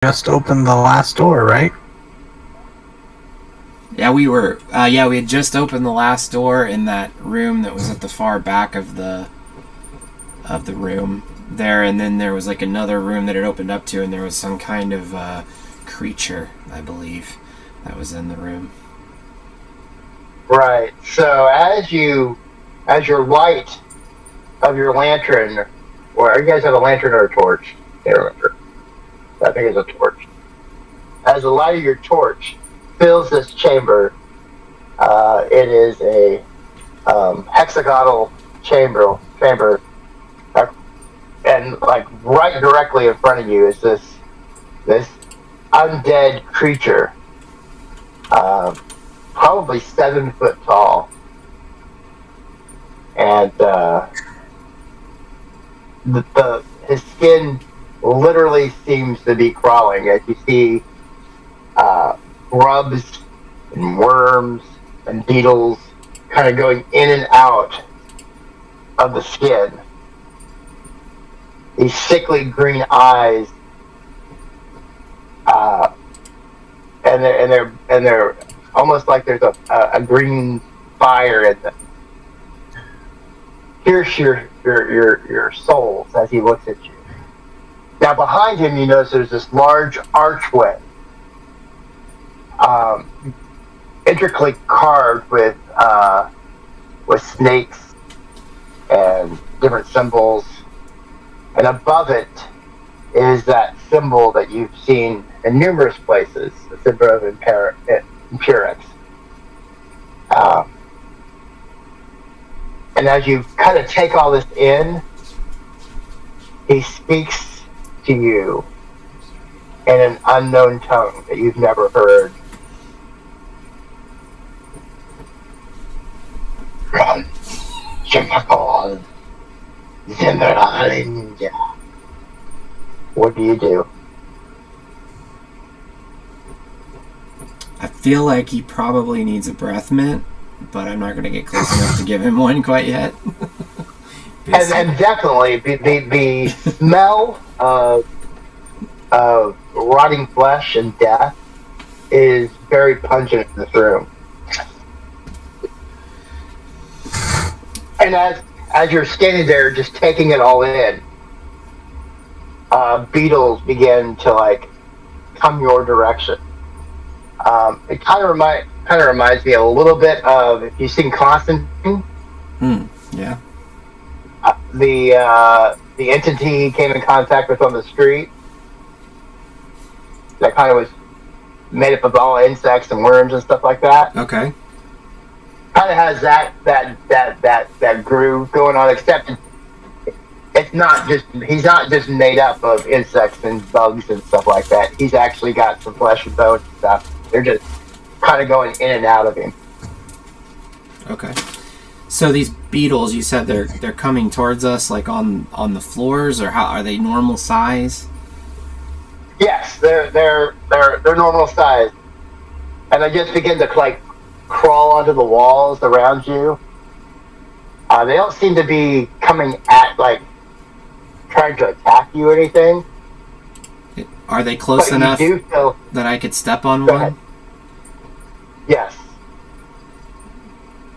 just opened the last door, right? Yeah, we had just opened the last door in that room that was at the far back of the room there, and then there was like another room that it opened up to, and there was some kind of creature, I believe, that was in the room. Right. So as your light of your lantern, or you guys have a lantern or a torch? I can't remember. I think it's a torch. As the light of your torch fills this chamber, it is a hexagonal chamber, and like right directly in front of you is this undead creature, probably 7 foot tall, and his skin literally seems to be crawling as you see grubs and worms and beetles kind of going in and out of the skin. These sickly green eyes, and they're almost like there's a green fire in them. Pierce your souls as he looks at you. Now behind him, you notice there's this large archway, intricately carved with snakes and different symbols, and above it is that symbol that you've seen in numerous places, the symbol of Impurex. And as you kind of take all this in, he speaks to you in an unknown tongue that you've never heard. What do you do? I feel like he probably needs a breath mint, but I'm not going to get close enough to give him one quite yet. and definitely the smell of rotting flesh and death is very pungent in this room. And as you're standing there just taking it all in, beetles begin to like come your direction. It kind of reminds me a little bit of, if you've seen Constantine. Yeah. The entity he came in contact with on the street, that kind of was made up of all insects and worms and stuff like that. Okay. Kind of has that groove going on, except he's not just made up of insects and bugs and stuff like that. He's actually got some flesh and bones and stuff. They're just kind of going in and out of him. Okay. So these beetles, you said they're coming towards us, like on the floors, or how are they normal size? Yes, they're normal size, and they just begin to like crawl onto the walls around you. They don't seem to be coming at, like, trying to attack you or anything. Are they close enough that I could step on one? Ahead. Yes.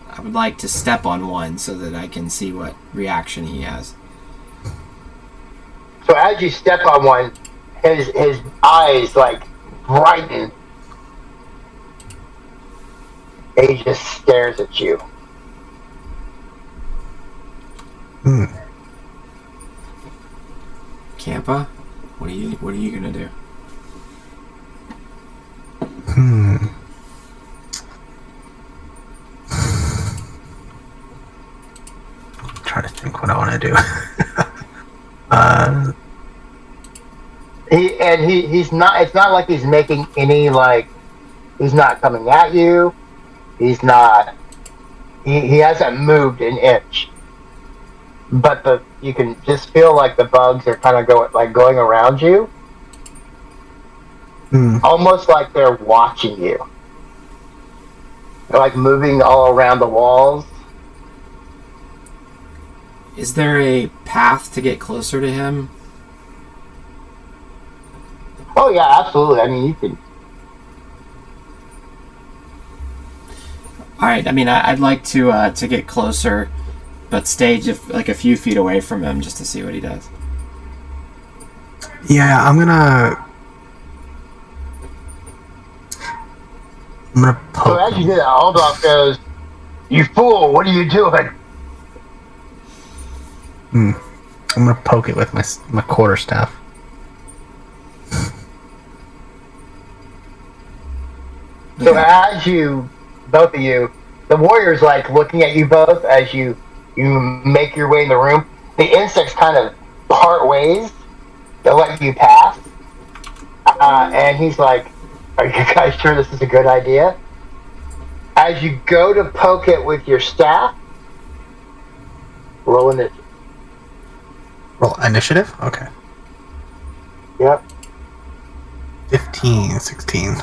I would like to step on one so that I can see what reaction he has. So as you step on one, his eyes like brighten. He just stares at you. Campa, what are you gonna do? I'm trying to think what I want to do. He's not. It's not like he's making any, like, he's not coming at you. He's not. He hasn't moved an inch. But you can just feel like the bugs are kind of going around you, almost like they're watching you. They're like moving all around the walls. Is there a path to get closer to him? Oh, Oh yeah, absolutely. I mean, you can. All right. I mean, I'd like to get closer, but stay just like a few feet away from him just to see what he does. Yeah, I'm gonna poke So as you him. do that, Olaf goes, "You fool! What are you doing?" I'm gonna poke it with my quarterstaff. So as you, both of you, the warrior's like looking at you both as you make your way in the room. The insects kind of part ways to let you pass, and he's like, "Are you guys sure this is a good idea?" As you go to poke it with your staff, roll it. Roll initiative? Okay. Yep. 15, 16.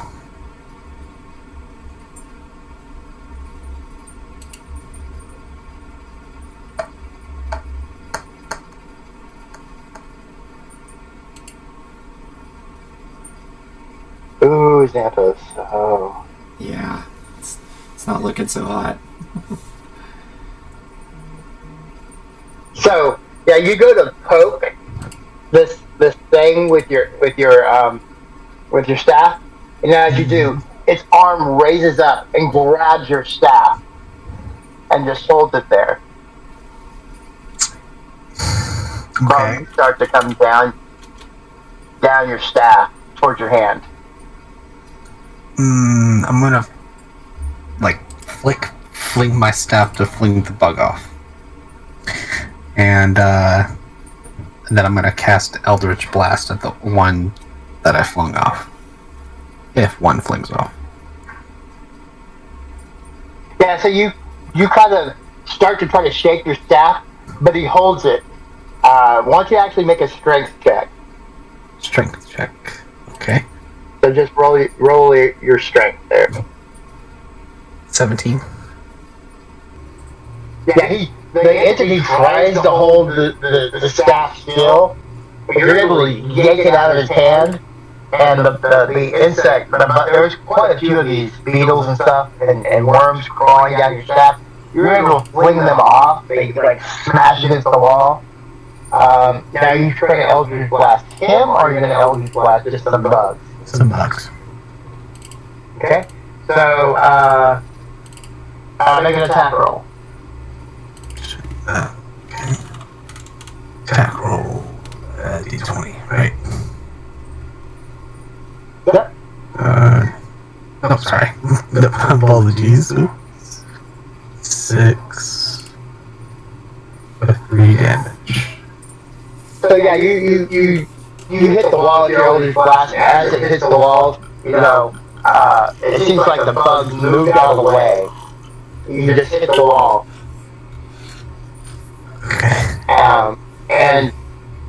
Ooh, Xanthos. Oh. Yeah, it's not looking so hot. So yeah, you go to poke this thing with your staff, and as you do, its arm raises up and grabs your staff and just holds it there. Okay. Bugs start to come down your staff towards your hand. I'm gonna fling my staff to fling the bug off, and then I'm gonna cast Eldritch Blast at the one that I flung off. If one flings off. Yeah, so you kind of start to try to shake your staff, but he holds it. Why don't you actually make a strength check? Strength check. Okay. So just roll your strength there. 17. Yeah, the entity tries to hold the staff still, but you're able to yank it out of his hand, and the insect, there's quite a few of these beetles and stuff, and worms crawling down your staff. You're able to fling them off, they like smash against the wall. Now you try to Eldritch Blast him, or are you going to Eldritch Blast just some bugs? Some bugs. Okay, so make an attack roll. Okay. Attack roll. D20, right? Yep. No, sorry. Apologies. Oops. 6. 3 damage. So yeah, you hit the wall with your Eldritch Blast. As it hits the wall, it seems like the bugs moved out of the way. You just hit the wall. Okay. And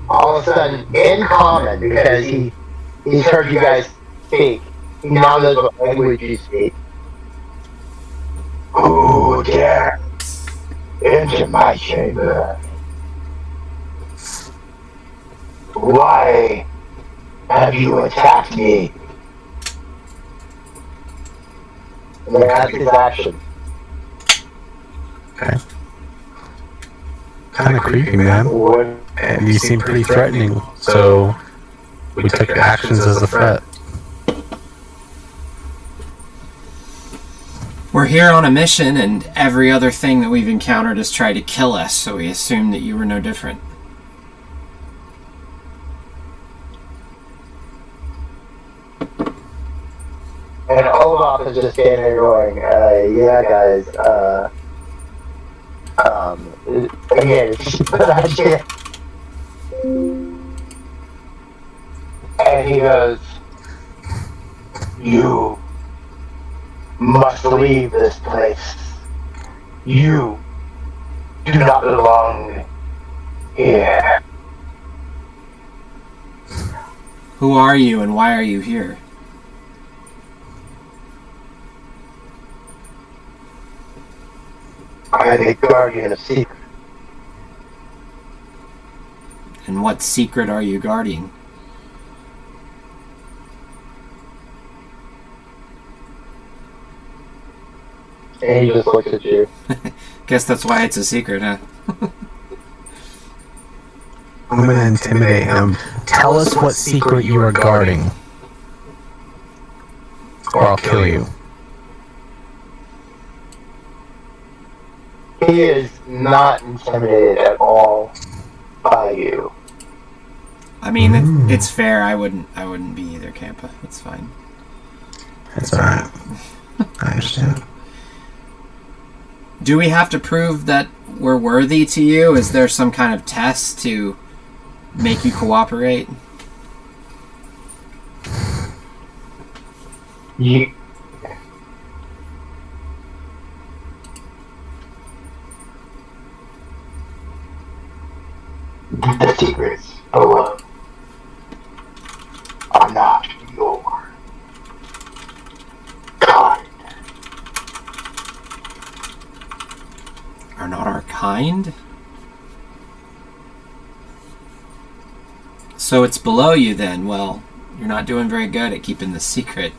all of a sudden, in common, because he's heard you guys speak, he now knows what language you speak. Who dare into my chamber? Why have you attacked me? And that's his action. Okay. Kind of creepy, man. What? And you seem pretty threatening, so we took your actions as a threat. We're here on a mission, and every other thing that we've encountered has tried to kill us, so we assumed that you were no different. And Olaf is just standing there going, yeah, guys, again, it's just a good idea. And he goes, you must leave this place. You do not belong here. Who are you, and why are you here? I am a guardian of secrets. And what secret are you guarding? And he just looks at you. Guess that's why it's a secret, huh? I'm gonna intimidate him. Tell us what secret you are guarding, or I'll kill you. He is not intimidated at all by you. I mean, it's fair. I wouldn't be either, Campa. It's fine. That's alright. I understand. Do we have to prove that we're worthy to you? Is there some kind of test to make you cooperate? You. The secrets below are not your kind. Are not our kind? So it's below you then. Well, you're not doing very good at keeping the secret.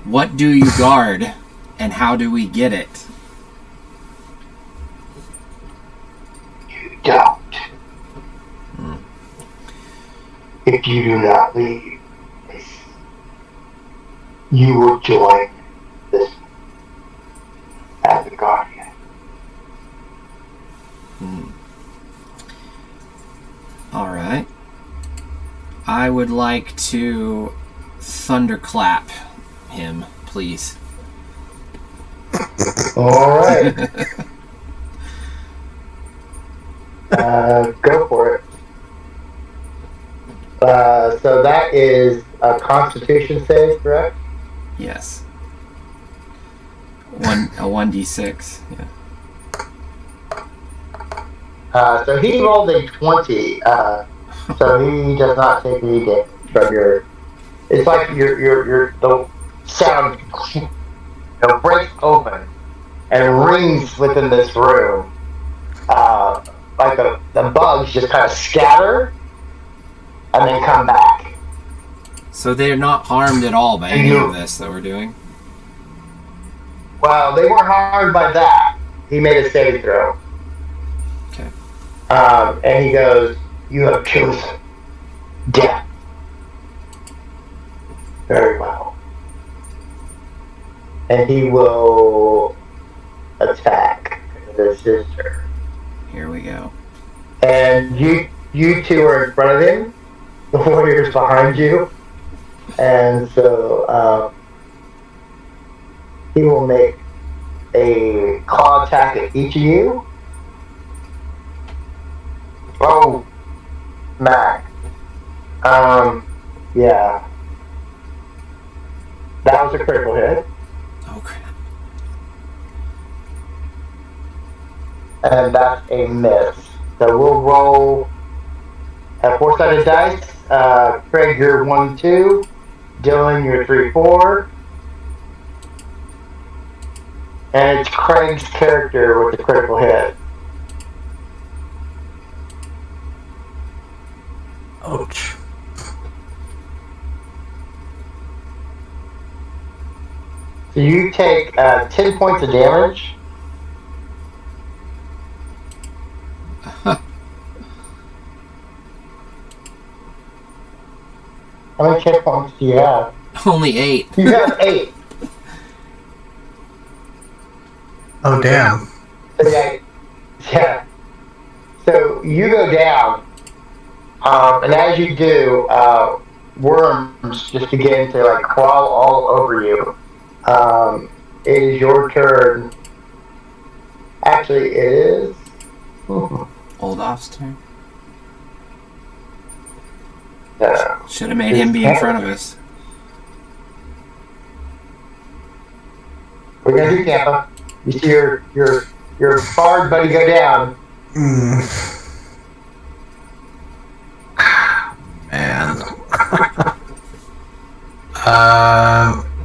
What do you guard, and how do we get it? You don't. If you do not leave, you will join this as a guardian. All right. I would like to thunderclap him, please. All right. Go for it. So that is a Constitution save, correct? Yes. A 1d6. Yeah. So he rolled a 20. So he does not take any damage from your. It's like the sound breaks open and rings within this room. Like the bugs just kind of scatter and then come back. So they're not harmed at all by any of this that we're doing? Well, they weren't harmed by that. He made a saving throw. Okay. And he goes, "You have chosen death. Very well." And he will attack the sister. Here we go. And you two are in front of him. The warrior's behind you. And so he will make a claw attack at each of you. Oh, Mac. Yeah. That was a critical hit. Oh, crap. And that's a miss. So we'll roll a 4-sided dice. Craig, you're 1-2. Dylan, you're 3-4. And it's Craig's character with the critical hit. Ouch. So you take 10 points of damage. How many hit points do you have? Only 8. You have 8. Oh, damn. So yeah. So you go down, and as you do, worms just begin to like crawl all over you. It is your turn. Actually, it is Oldof's turn. No. Should have made him be in front of us. We're gonna do Kappa. You see your bard buddy go down. Man.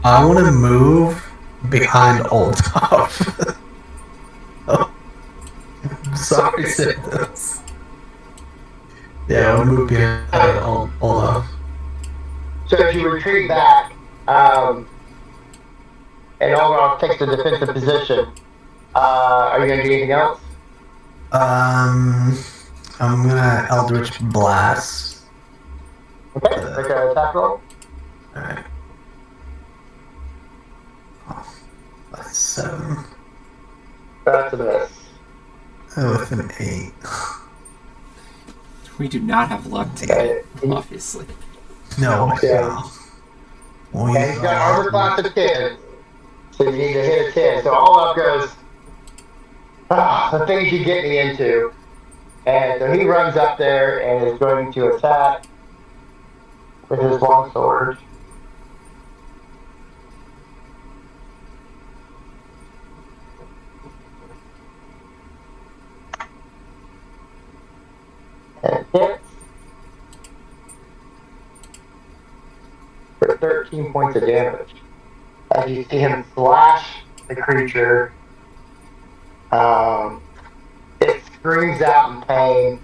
I want to move behind Old Top. Oh, I'm sorry to say this. Yeah, I want to move behind Olaf. So as you retreat back, and Olaf takes the defensive position. Are you going to do anything else? I'm gonna Eldritch Blast. Okay, make an attack roll. Alright. Oh, that's 7. That's a miss. Oh, with an 8. We do not have luck today, obviously. No. Yeah. We And he's got armor class of 10. So you need to hit a 10. So Olaf goes, the things you get me into. And so he runs up there and is going to attack with his longsword. And hits for 13 points of damage. As you see him slash the creature, it screams out in pain.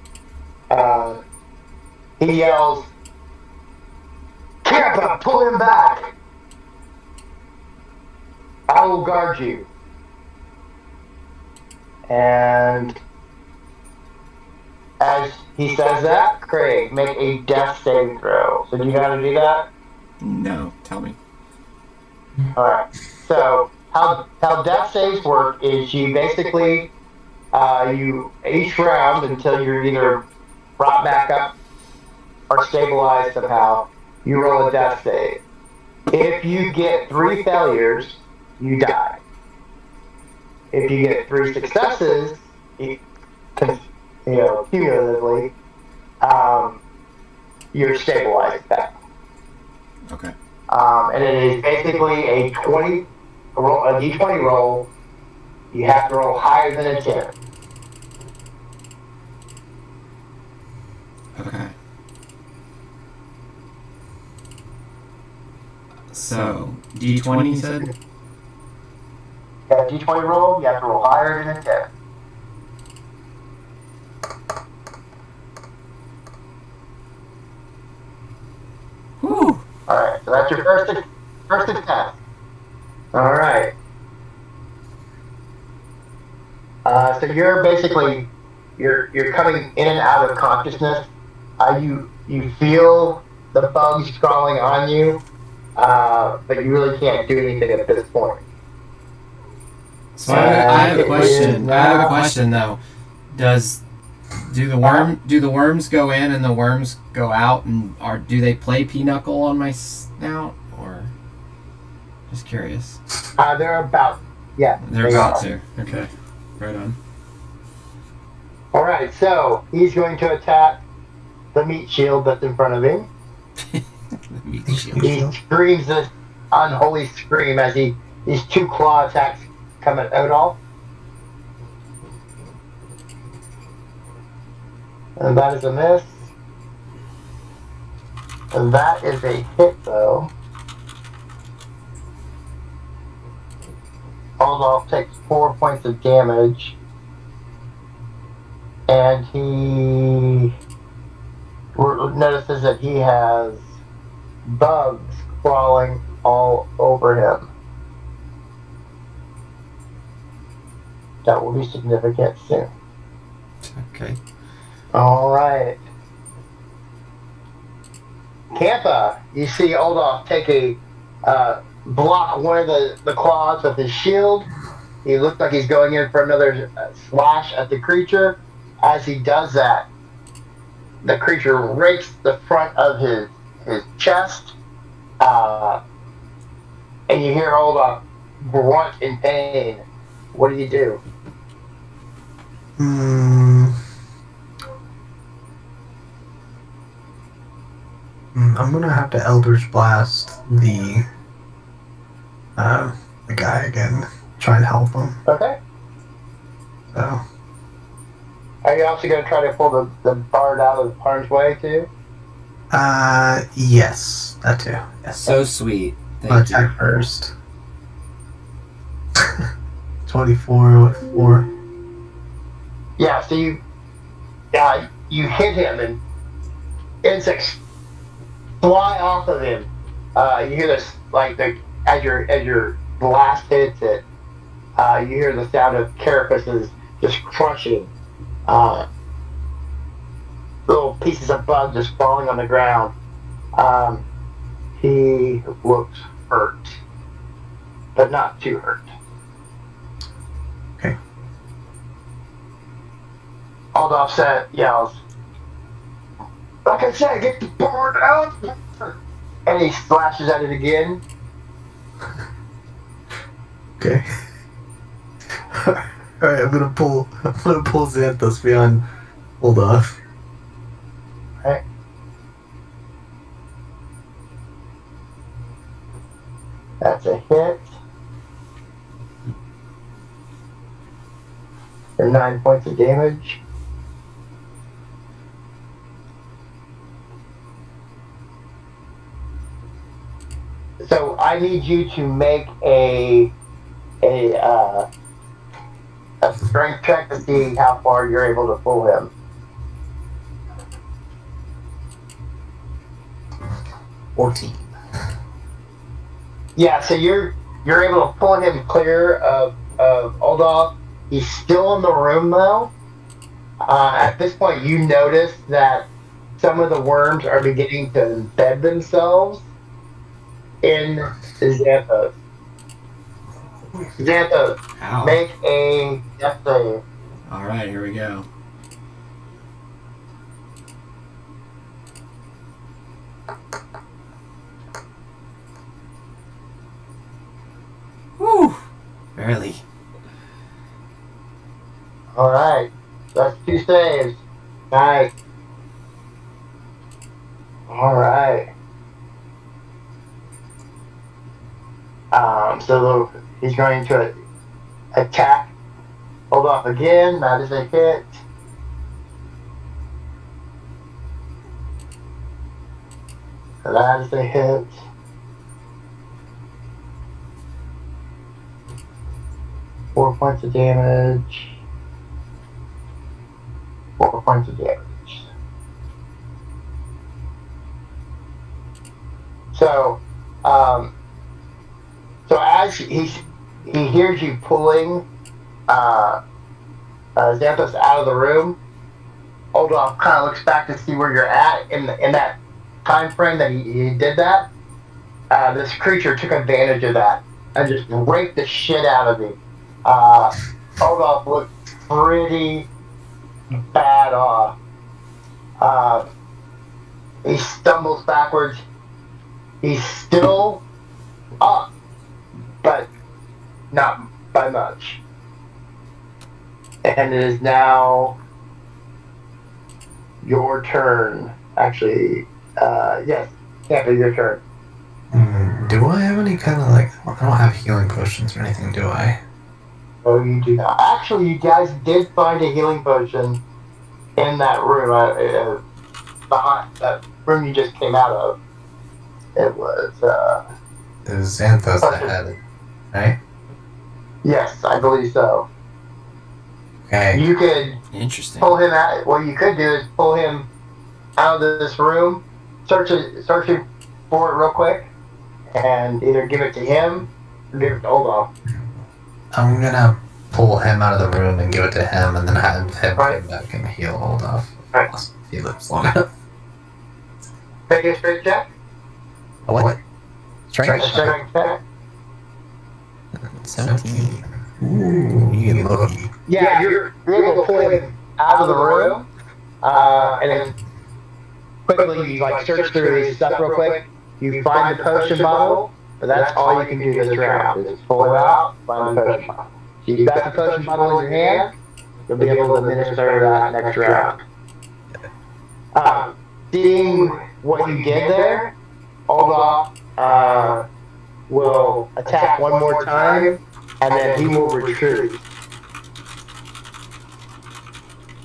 He yells, "Kappa, pull him back! I will guard you." And as he says that, Craig, make a death saving throw. So do you know how to do that? No, tell me. Alright. So how death saves work is you basically you each round until you're either brought back up or stabilized somehow, you roll a death save. If you get 3 failures, you die. If you get 3 successes, cumulatively, you're stabilized back. Okay. And it is basically a d20 roll. You have to roll higher than a 10. Okay. So, D20 you said? You got a d20 roll, you have to roll higher than a 10. Whew. Alright, so that's your first attack. Alright. So you're basically you're coming in and out of consciousness. You feel the bugs crawling on you, but you really can't do anything at this point. So I have a question. I have a question though. Do the worms go in and the worms go out, and do they play pinochle on my snout, or just curious? They're about They're about to. Okay, right on. All right, so he's going to attack the meat shield that's in front of him. The meat shield. He screams this unholy scream as these 2 claw attacks come at Odolph. And that is a miss. And that is a hit, though. Odolph takes 4 points of damage. And he notices that he has bugs crawling all over him. That will be significant soon. Okay. Alright. Kappa, you see Odolph take a block one of the claws with his shield. He looks like he's going in for another slash at the creature. As he does that, the creature rakes the front of his chest, and you hear Olaf grunt in pain. What do you do? I'm gonna have to Eldritch Blast the guy again. Try and help him. Okay. So. Are you also going to try to pull the bard out of harm's way too? Yes, that too. Yes. So sweet. I'll Thank you. attack first. 24 with 4. Yeah, so you hit him and insects fly off of him. You hear this as you're blast hits it, you hear the sound of carapaces just crushing. Little pieces of bug just falling on the ground. He looks hurt, but not too hurt. Okay. Aldov yells, "Like I said, get the board out!" And he slashes at it again. Okay. Alright, I'm gonna pull Xanthos beyond hold off. Right. That's a hit. For 9 points of damage. So I need you to make a strength check to see how far you're able to pull him. 14. Yeah, so you're able to pull him clear of Oldoff. He's still in the room though. At this point, you notice that some of the worms are beginning to embed themselves in Xanthos. Xanthos, Ow. make a death save. Alright, here we go. Whew! Barely. Alright, that's 2 saves. Nice. Alright. So he's going to attack. Hold off again. That is a hit. That is a hit. Four points of damage. 4 points of damage. So, so as he hears you pulling Xanthos out of the room, Oldoff kind of looks back to see where you're at in that time frame that he did that. This creature took advantage of that and just raked the shit out of him. Oldoff looked pretty bad off. He stumbles backwards. He's still up, but not by much. And it is now your turn. Actually, yes, Tampa, your turn. Do I have any kind of like... I don't have healing potions or anything, do I? Oh, you do not. Actually, you guys did find a healing potion in that room, behind that room you just came out of. It was, It was Xanthos that had it, right? yes, I believe so. Okay. You could Interesting. pull him out. What you could do is pull him out of this room, searching for it real quick, and either give it to him or give it to Oldoff. I'm gonna pull him out of the room and give it to him, and then have him come back and heal Oldoff. Right. If he lives long enough. Make a strength check. A what? Strength? Strength check. 17. Ooh, you get lucky. Yeah, you're able to pull him out of the room, and then quickly you like search through his stuff real quick. You find the potion bottle, but that's all you can do this round. Is pull it out, find the potion bottle. So you've got the potion bottle in your hand. You'll be able to administer that next round. Seeing what you did there, Oldoff will attack one more time, and then he will retreat.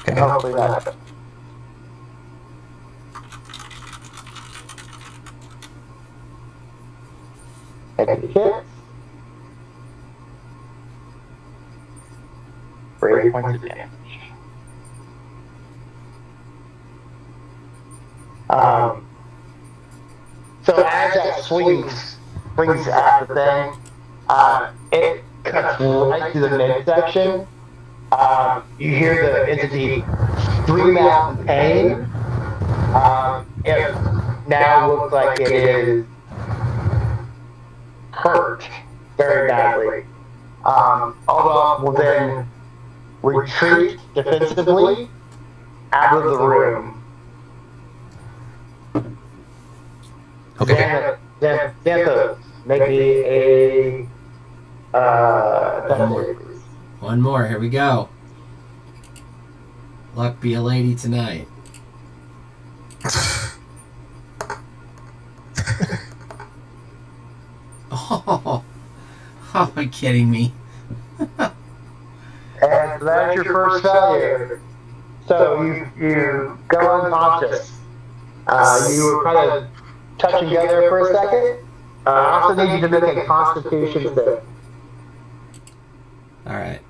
Okay. Hopefully that. And it hits. For 8 points of damage. So as that swings at the thing, It cuts right through the midsection. You hear the entity scream out in pain. It now looks like it is hurt very badly. Aldous will then retreat defensively out of the room. Okay. Xanthos, make me a death save, please. One more. Here we go. Luck be a lady tonight. Oh, are you kidding me? And so that's your first failure. So you go unconscious. You were kind of touching together for a second. I also need you to make a Constitution save. All right.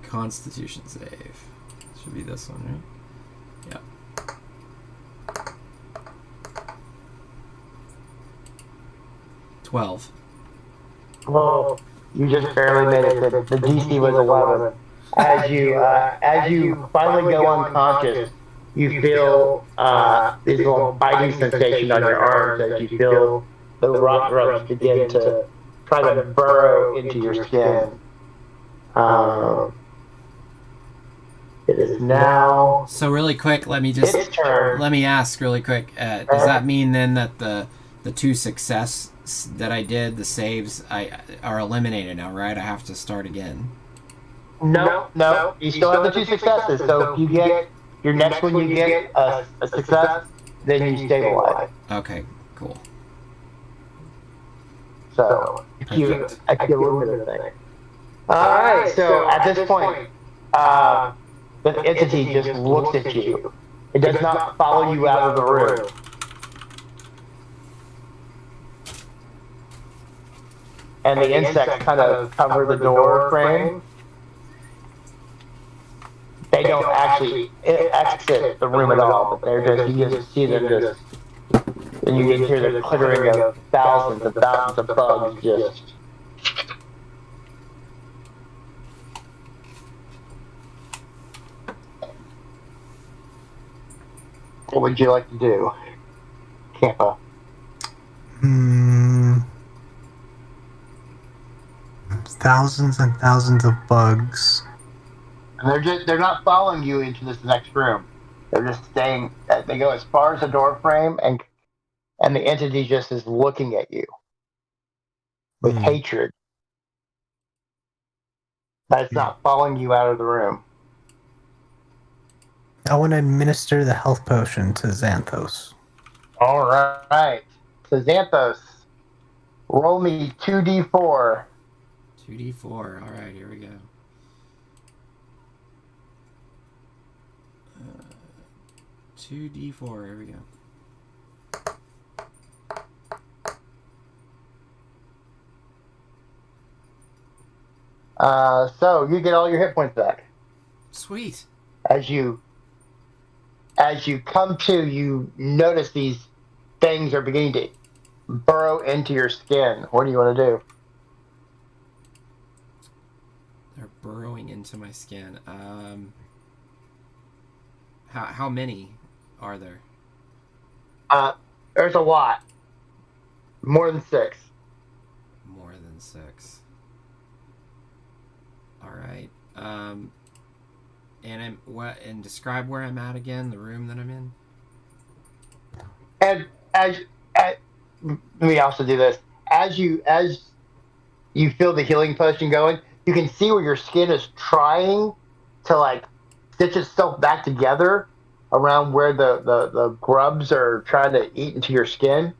Constitution save. Should be this one, right? Yep. 12. Well, you just barely made it. The DC was 11. As you finally go unconscious, you feel these little biting sensation on your arms as you feel the rock grubs begin to try to burrow into your skin. It is now. So really quick, let me ask really quick. Does that mean then that the two success that I did, the saves, are eliminated now, right? I have to start again. No. You still have the two successes. So if you get your next one, you get a success, then you stabilize. Okay, cool. So you a little bit of thing. All right. So at this point, the entity just looks at you. It does not follow you out of the room. And the insects kind of cover the door frame. They don't actually exit the room at all, but they're just, you just see them just, and you can hear the clittering of thousands and thousands of bugs just. What would you like to do, Campa? Thousands and thousands of bugs. And they're not following you into this next room. They're just staying. They go as far as the door frame, and the entity just is looking at you with hatred. But it's not following you out of the room. I want to administer the health potion to Xanthos. All right. So Xanthos, roll me 2d4. 2d4. All right, here we go. 2d4. Here we go. So you get all your hit points back. Sweet. As you come to, you notice these things are beginning to burrow into your skin. What do you want to do? They're burrowing into my skin. How many are there? There's a lot. More than 6. More than 6. All right. And describe where I'm at again, the room that I'm in. And let me also do this. As you feel the healing potion going, you can see where your skin is trying to like stitch itself back together around where the grubs are trying to eat into your skin.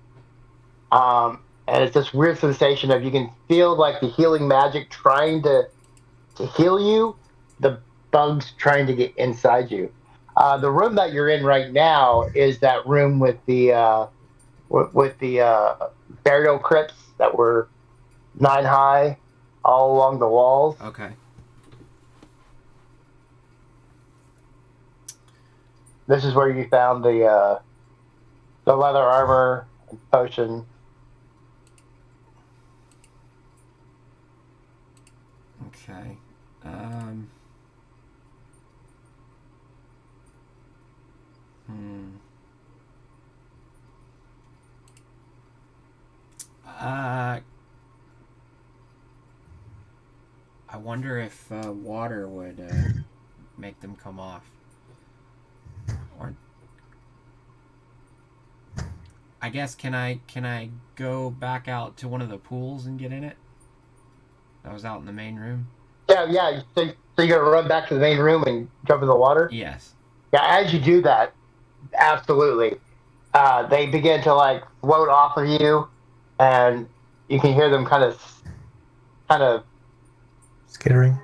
And it's this weird sensation of you can feel like the healing magic trying to heal you, the bugs trying to get inside you. The room that you're in right now is that room with the burial crypts that were 9 high all along the walls. Okay. This is where you found the leather armor and potion. Okay. I wonder if water would make them come off. Or I guess can I go back out to one of the pools and get in it? That was out in the main room. Yeah. So you're gonna run back to the main room and jump in the water? Yes. Yeah. As you do that, absolutely, they begin to like float off of you, and you can hear them kind of. Skittering.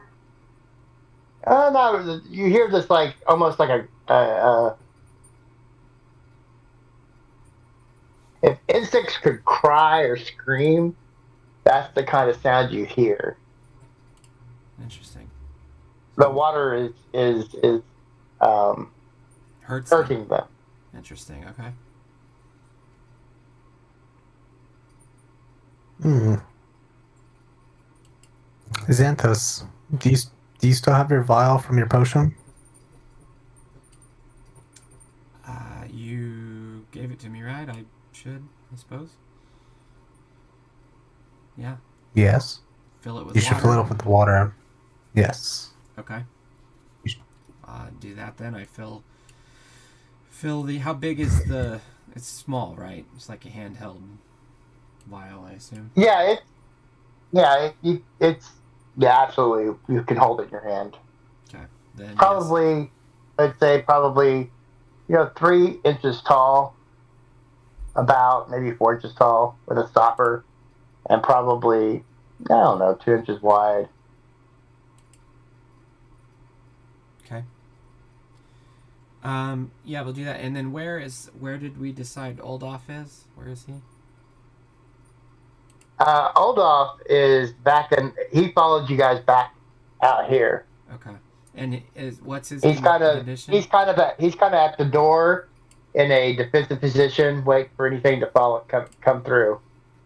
No, you hear this like almost like if insects could cry or scream, that's the kind of sound you hear. Interesting. The water is Hurts hurting them. Interesting. Okay. Xanthos, do you still have your vial from your potion? You gave it to me, right? I should, I suppose. Yeah. Yes. Fill it with You water. should fill it up with water. Yes. Okay. Do that then. I fill the. How big is the? It's small, right? It's like a handheld vial, I assume. Yeah, it's absolutely. You can hold it in your hand. Okay. Then Probably, yes. I'd say probably, 3 inches tall, about maybe 4 inches tall with a stopper, and probably, I don't know, 2 inches wide. Okay. Yeah, we'll do that. And then where did we decide Oldoff is? Where is he? Oldoff is back in. He followed you guys back out here. Okay. And what's his He's kind of condition? he's kind of at the door in a defensive position, wait for anything to come through.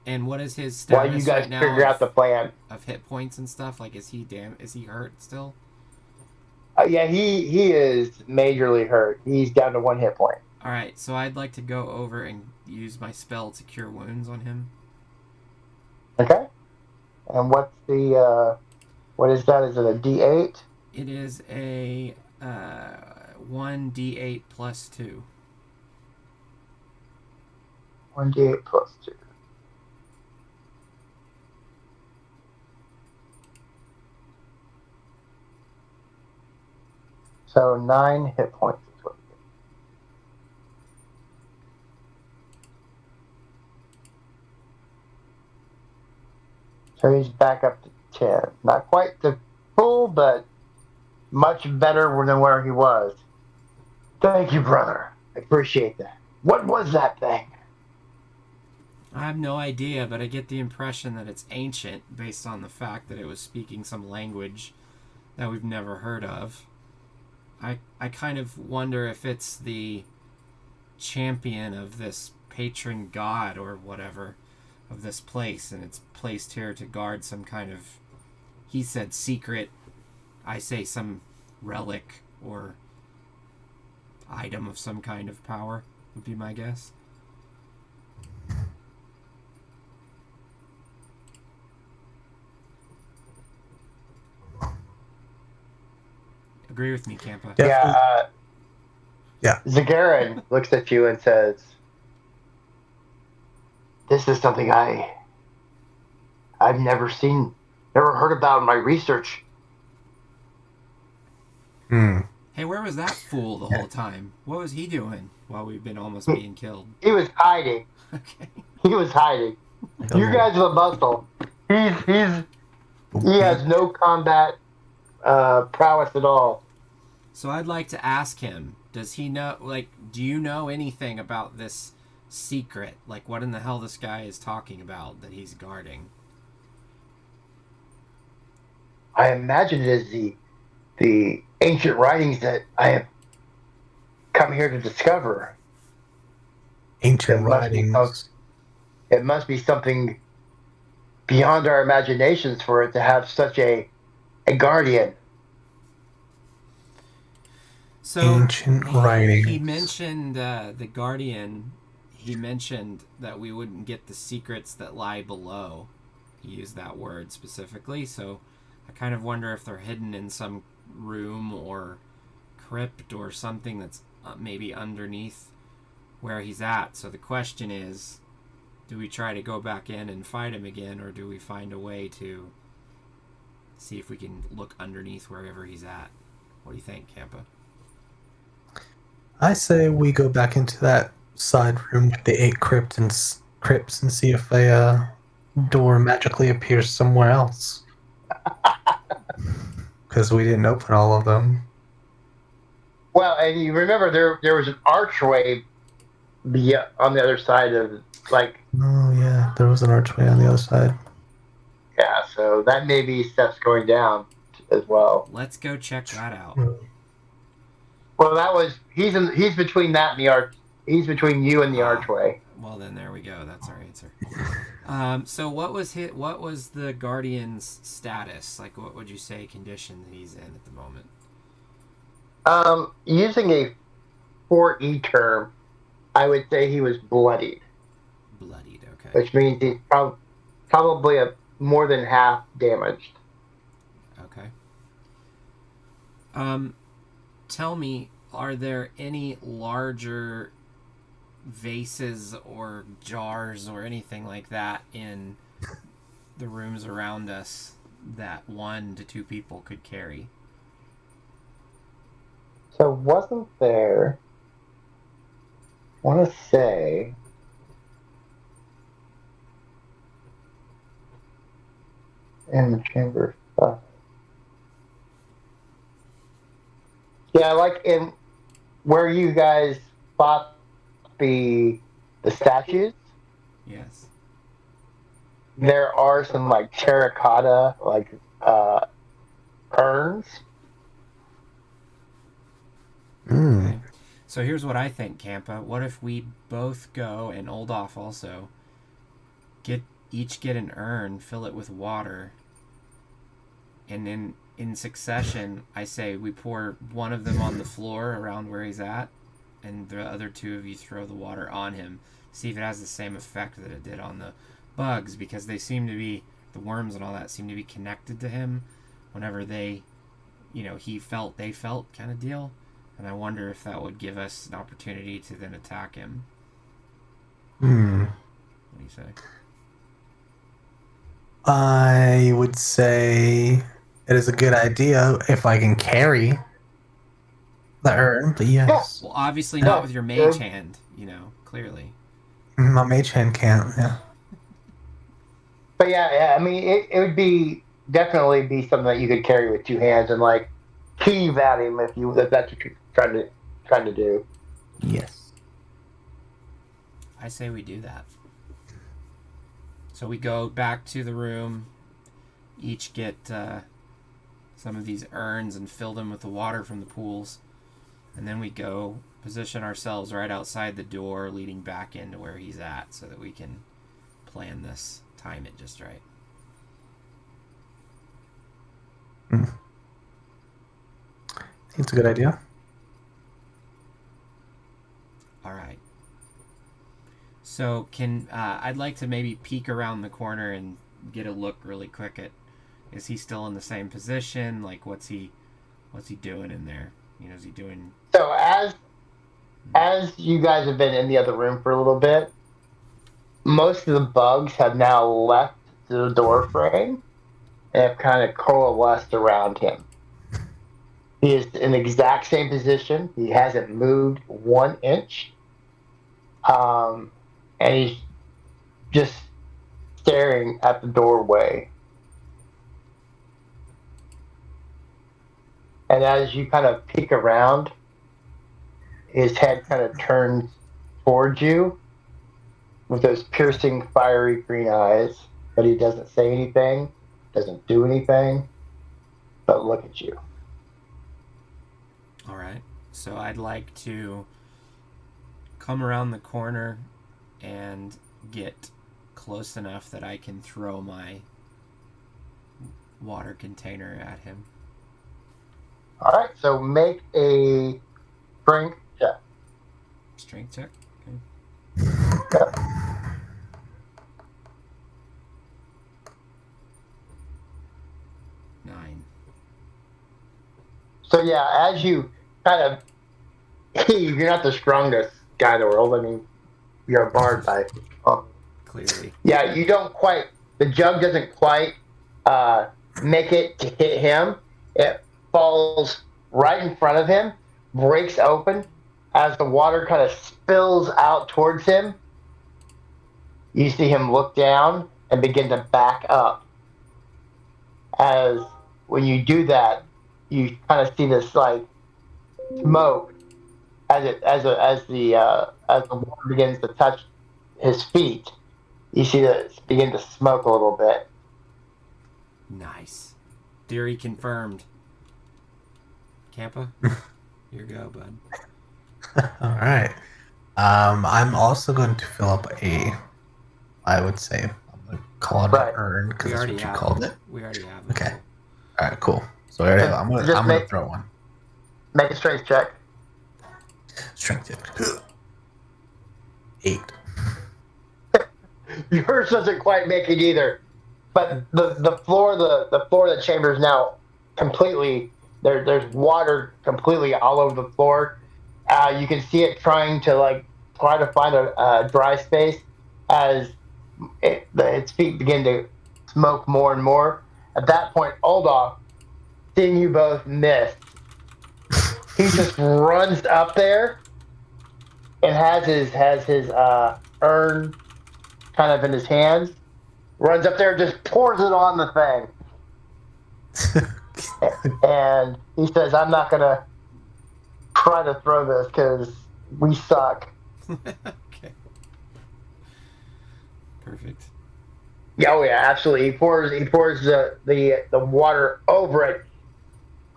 And what is his status while you guys right now figure out the plan of hit points and stuff? Like, is he hurt still? Yeah, he is majorly hurt. He's down to 1 hit point. All right, so I'd like to go over and use my spell to cure wounds on him. Okay. And what's the what is that? Is it a D8? It is a 1d8 plus 2. 1d8 plus 2. So 9 hit points is what you get. So he's back up to 10. Not quite the full, but much better than where he was. Thank you, brother. I appreciate that. What was that thing? I have no idea, but I get the impression that it's ancient based on the fact that it was speaking some language that we've never heard of. I kind of wonder if it's the champion of this patron god or whatever of this place, and it's placed here to guard some kind of, he said secret, I say some relic or item of some kind of power would be my guess. Agree with me, Campa. Yeah. Zagaran looks at you and says, "This is something I've never seen, never heard about in my research." Hey, where was that fool the whole time? What was he doing while we've been almost being killed? He was hiding. Okay. He was hiding. You guys are the muscle. He has no combat prowess at all. So I'd like to ask him, does he know, do you know anything about this secret? Like, what in the hell this guy is talking about that he's guarding? I imagine it is the ancient writings that I have come here to discover. Ancient writings. It must be something beyond our imaginations for it to have such a A guardian. So Ancient writings. he mentioned the Guardian. He mentioned that we wouldn't get the secrets that lie below. He used that word specifically. So I kind of wonder if they're hidden in some room or crypt or something that's maybe underneath where he's at. So the question is, do we try to go back in and fight him again, or do we find a way to see if we can look underneath wherever he's at? What do you think, Campa? I say we go back into that side room with the 8 crypts and see if a door magically appears somewhere else. Because we didn't open all of them. Well, and you remember there was an archway on the other side of, like, Oh yeah, there was an archway on the other side. yeah, so that may be steps going down as well. Let's go check that out. Well, that was he's between that and the arch. He's between you and the archway. Well, then there we go. That's our answer. So what was the Guardian's status? Like, what would you say condition that he's in at the moment? Using a 4E term, I would say he was bloodied. Bloodied, okay. Which means he's probably more than half damaged. Okay. Tell me, are there any larger vases or jars or anything like that in the rooms around us that 1 to 2 people could carry? So wasn't there, I want to say, in the chamber stuff. Yeah, like in where you guys fought the statues. Yes. There are some like terracotta urns. Okay. So here's what I think, Campa. What if we both go, and Oldoff also, each get an urn, fill it with water, and then in succession, I say we pour one of them on the floor around where he's at, and the other 2 of you throw the water on him. See if it has the same effect that it did on the bugs, because they seem to be, the worms and all that seem to be connected to him whenever they, they felt kind of deal. And I wonder if that would give us an opportunity to then attack him. What do you say? I would say it is a good idea if I can carry the urn, but yes. Well, obviously not with your mage hand, clearly. My mage hand can't, yeah. But yeah, I mean, it would definitely be something that you could carry with 2 hands and like heave at him if that's what you're trying to do. Yes. I say we do that. So we go back to the room, each get some of these urns and fill them with the water from the pools, and then we go position ourselves right outside the door leading back into where he's at so that we can plan this, time it just right. It's a good idea. All right. So I'd like to maybe peek around the corner and get a look really quick at, is he still in the same position? Like, what's he doing in there? Is he doing? So as you guys have been in the other room for a little bit, most of the bugs have now left the door frame and have kind of coalesced around him. He is in the exact same position. He hasn't moved 1 inch. And he's just staring at the doorway. And as you kind of peek around, his head kind of turns towards you with those piercing, fiery green eyes. But he doesn't say anything, doesn't do anything, but look at you. All right. So I'd like to come around the corner and get close enough that I can throw my water container at him. All right, so make a strength check. Strength check. Okay. Yeah. 9. So yeah, as you kind of, you're not the strongest guy in the world. I mean, you're a bard by. Clearly. Yeah, you don't quite. The jug doesn't quite make it to hit him. It falls right in front of him, breaks open as the water kind of spills out towards him. You see him look down and begin to back up. As when you do that, you kind of see this like smoke as the water begins to touch his feet. You see that it's begin to smoke a little bit. Nice. Theory confirmed. Campa, here you go, bud. All right. I'm also going to fill up I would say, I'm going to call it Right. an urn because that's what you called it. We already have it. Okay. All right, cool. So I'm going to throw one. Make a strength check. Strength check. 8. Yours doesn't quite make it either. But the floor of the chamber is now completely there's water completely all over the floor. You can see it trying to find a dry space as its feet begin to smoke more and more. At that point, Oldoff, seeing you both miss, he just runs up there and has his urn kind of in his hands. Runs up there, just pours it on the thing. And he says, I'm not going to try to throw this because we suck. Okay. Perfect. Yeah, oh yeah, absolutely. He pours the water over it.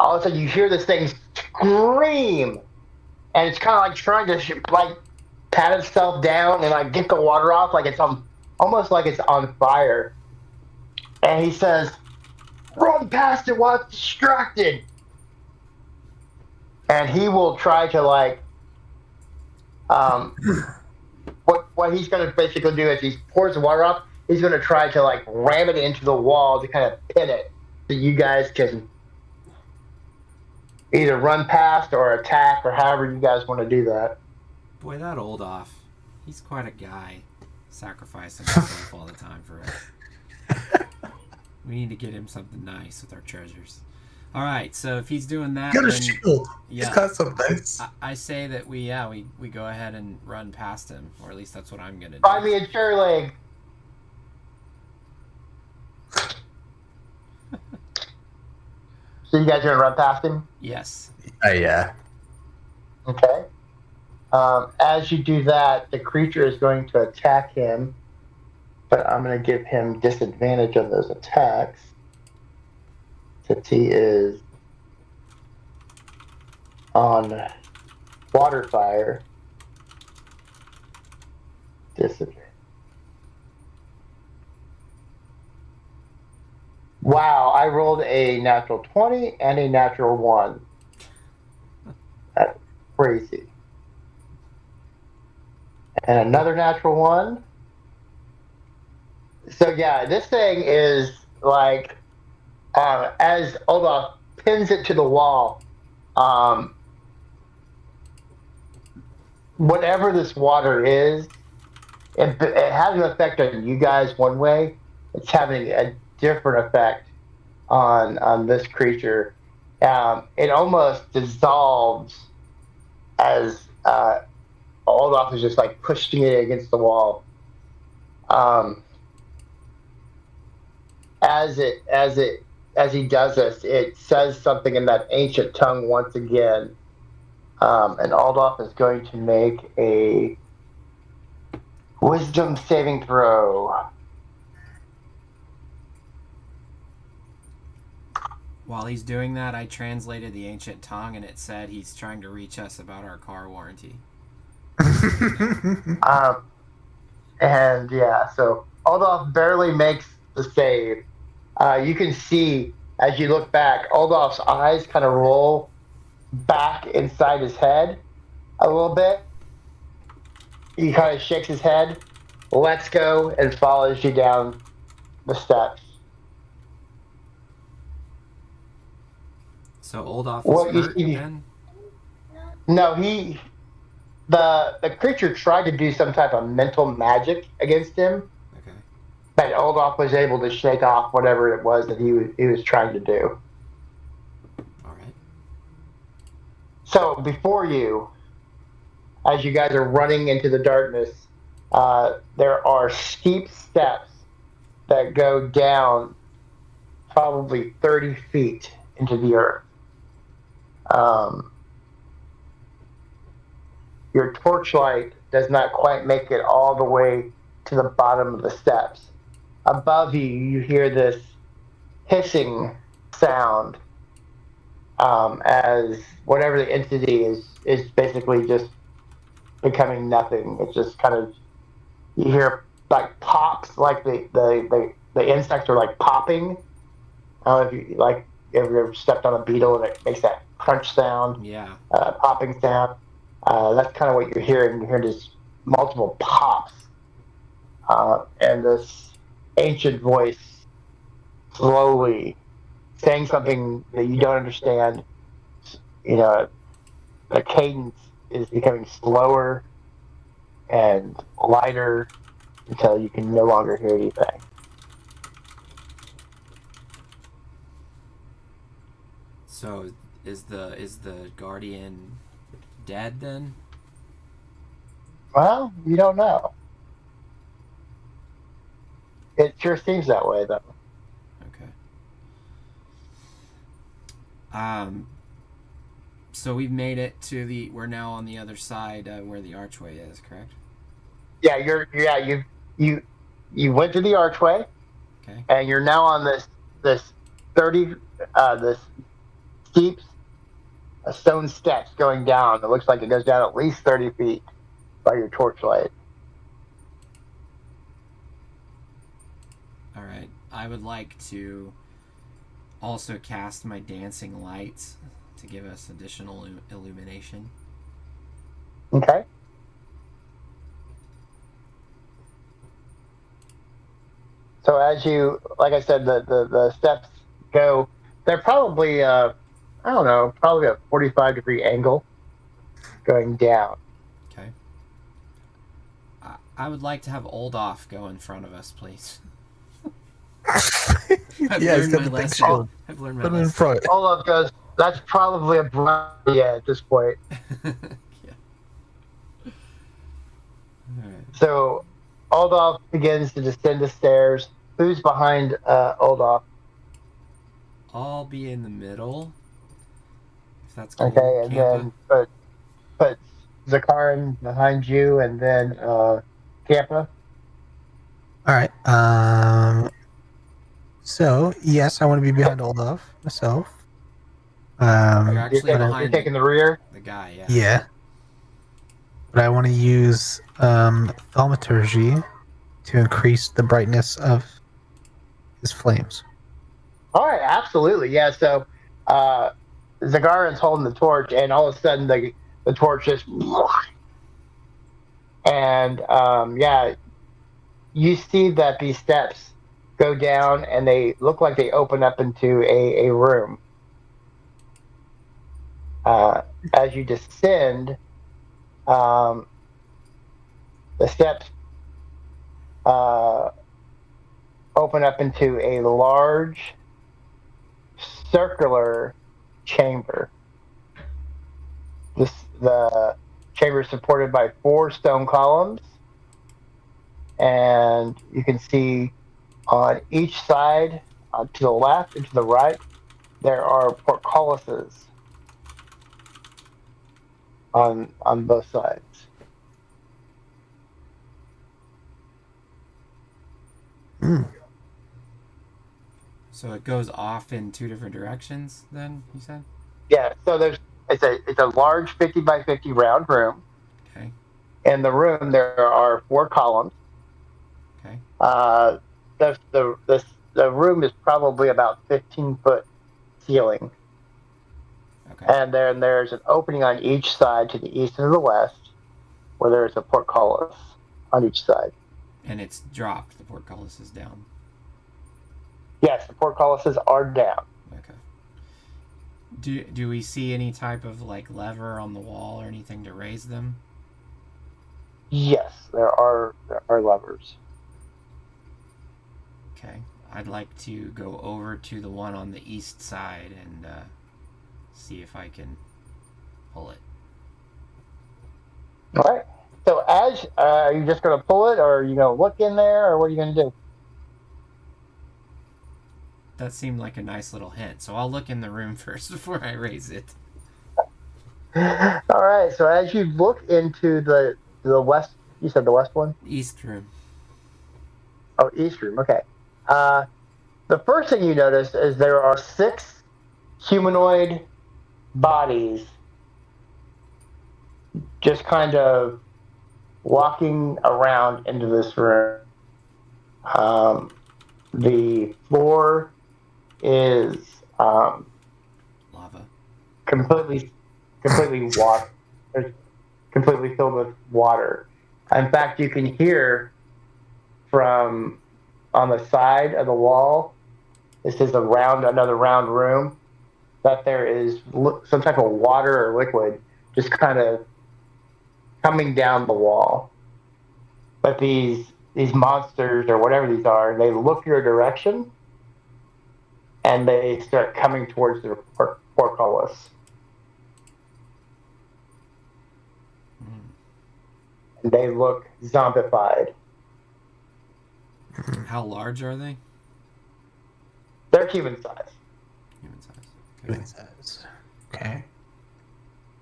All of a sudden you hear this thing scream. And it's kind of like trying to pat itself down and get the water off like it's almost like it's on fire. And he says, run past it while it's distracted. And he will try to what he's going to basically do is he pours the water off. He's going to try to ram it into the wall to kind of pin it so you guys can either run past or attack or however you guys want to do that. Boy, that Oldoff, he's quite a guy. Sacrificing himself all the time for us. We need to get him something nice with our treasures. All right, so if he's doing that, got a then, shield. Yeah, he's got some nice. I say that we go ahead and run past him, or at least that's what I'm gonna do. I mean, sure, So you guys are gonna run past him? Yes. Yeah. Okay. As you do that, the creature is going to attack him, but I'm going to give him disadvantage on those attacks since he is on water fire. Disadvantage. Wow, I rolled a natural 20 and a natural 1. That's crazy. And another natural 1. So yeah, this thing is as Olaf pins it to the wall, whatever this water is, it has an effect on you guys one way. It's having a different effect on this creature. It almost dissolves as Olaf is just pushing it against the wall. As he does this, it says something in that ancient tongue once again. And Aldorf is going to make a wisdom saving throw. While he's doing that, I translated the ancient tongue, and it said he's trying to reach us about our car warranty. And yeah, so Aldorf barely makes the save. You can see as you look back, Oldof's eyes kind of roll back inside his head a little bit. He kind of shakes his head, lets go, and follows you down the steps. So Oldoff is What you hurt see? then? No, the creature tried to do some type of mental magic against him, Okay. but Oldoff was able to shake off whatever it was that he was trying to do. All right. So before you, as you guys are running into the darkness, there are steep steps that go down probably 30 feet into the earth. Um, your torchlight does not quite make it all the way to the bottom of the steps. Above you, you hear this hissing sound as whatever the entity is basically just becoming nothing. It's just kind of you hear like pops, like the insects are like popping. I don't know if you like if you ever stepped on a beetle and it makes that crunch sound, Yeah. popping sound. That's kind of what you're hearing. You hear just multiple pops, and this ancient voice slowly saying something that you don't understand. You know, the cadence is becoming slower and lighter until you can no longer hear anything. So is the guardian dead then? Well, you don't know. It sure seems that way, though. Okay. So we've made it to the. We're now on the other side where the archway is, correct? Yeah, you went to the archway, Okay. and you're now on this 30 this steep stone steps going down. It looks like it goes down at least 30 feet by your torchlight. All right. I would like to also cast my dancing lights to give us additional illumination. Okay. So as you, like I said, the steps go. They're probably I don't know, probably a 45-degree angle going down. Okay. I would like to have Oldoff go in front of us, please. I've Yeah, he's learned got my the big lesson. shield. I've learned my Put him in lesson. front. Olaf goes, that's probably a bright idea at this point. Yeah. All right. So Olaf begins to descend the stairs. Who's behind Olaf? I'll be in the middle. If that's cool. Okay, and Campa. then put Zakarin behind you, and then Kappa. All right. So yes, I want to be behind Olaf myself. You're Um, actually You're behind taking the rear. the guy, yeah. yeah, but I want to use thaumaturgy to increase the brightness of his flames. All right, absolutely, yeah. So Zagarin's holding the torch, and all of a sudden the torch just and yeah, you see that these steps go down, and they look like they open up into a room. As you descend, the steps open up into a large circular chamber. The chamber is supported by 4 stone columns, and you can see on each side, to the left and to the right, there are portcullises on both sides. So it goes off in 2 different directions, then, you said? Yeah, so it's a large 50 by 50 round room. Okay. In the room, there are 4 columns. Okay. The the room is probably about 15-foot ceiling. Okay. And then there's an opening on each side to the east and the west, where there's a portcullis on each side. And it's dropped. The portcullis is down. Yes, the portcullises are down. Okay. Do we see any type of like lever on the wall or anything to raise them? Yes, there are levers. Okay. I'd like to go over to the one on the east side and see if I can pull it. All right. So, as are you just going to pull it, or are you going to look in there, or what are you going to do? That seemed like a nice little hint, so I'll look in the room first before I raise it. All right. So, as you look into the west, you said the west one? East room. Oh, east room. Okay. The first thing you notice is there are 6 humanoid bodies just kind of walking around into this room. The floor is Lava. completely water, completely filled with water. In fact, you can hear from on the side of the wall. This is another round room. That there is some type of water or liquid just kind of coming down the wall. But these monsters or whatever these are, they look your direction and they start coming towards the portcullis. And they look zombified. How large are they? They're human size. Human size. Okay. Human size. Okay.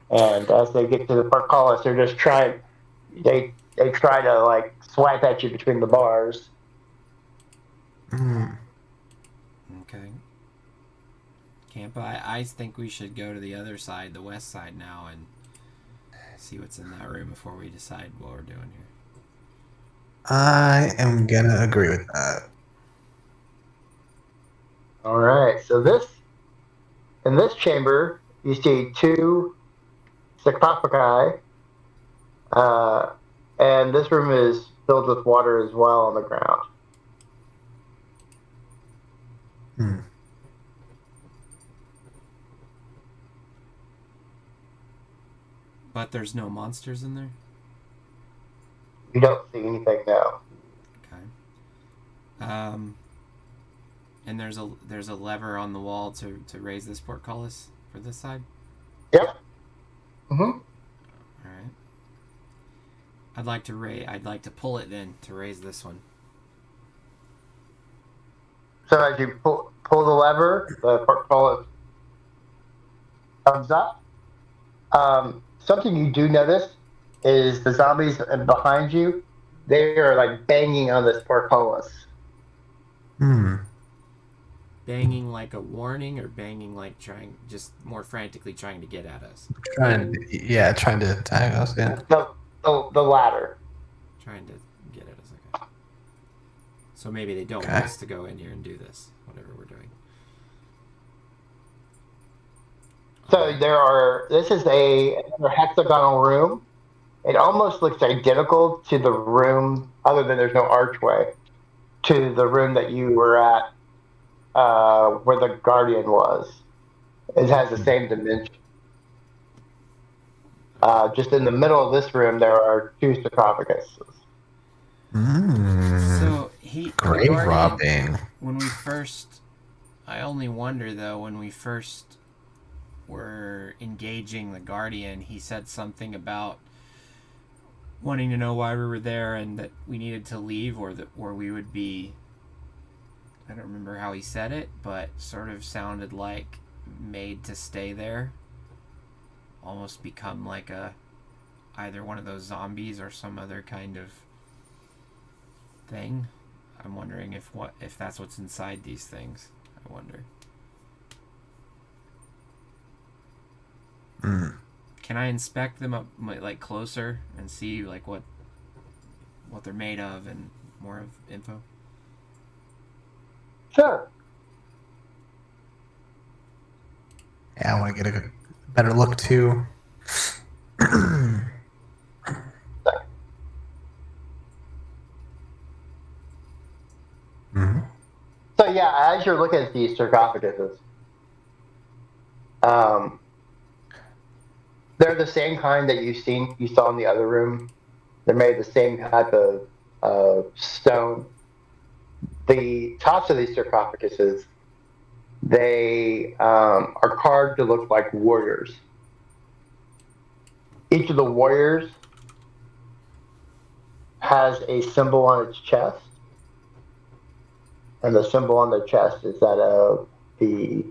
And as they get to the portcullis, they're just trying. They try to like swipe at you between the bars. Okay. Campa, I think we should go to the other side, the west side now, and see what's in that room before we decide what we're doing here. I am gonna agree with that. All right. So in this chamber, you see 2 sarcophagi, and this room is filled with water as well on the ground. But there's no monsters in there? You don't see anything now. Okay. And there's a lever on the wall to raise this portcullis for this side? Yep. All right. I'd like to pull it then to raise this one. So as you pull the lever, the portcullis comes up. Something you do notice is the zombies behind you. They are like banging on this portcullis. Banging like a warning, or banging like just more frantically trying to get at us? Trying to attack us. Yeah. The latter. Trying to get at us. Okay. So maybe they don't want us to go in here and do this, whatever we're doing. So this is a hexagonal room. It almost looks identical to the room, other than there's no archway, to the room that you were at, where the Guardian was. It has the same dimension. Just in the middle of this room, there are 2 sarcophaguses. So grave robbing. When we first, I only wonder though, when we first were engaging the Guardian, he said something about wanting to know why we were there and that we needed to leave, or we would be, I don't remember how he said it, but sort of sounded like made to stay there. Almost become like either one of those zombies or some other kind of thing. I'm wondering if that's what's inside these things. I wonder. Can I inspect them up like closer and see like what they're made of and more of info? Sure. Yeah, I want to get a better look too. Mhm. So yeah, as you're looking at these sarcophaguses, um, they're the same kind that you saw in the other room. They're made of the same type of stone. The tops of these sarcophaguses, they are carved to look like warriors. Each of the warriors has a symbol on its chest, and the symbol on their chest is that of the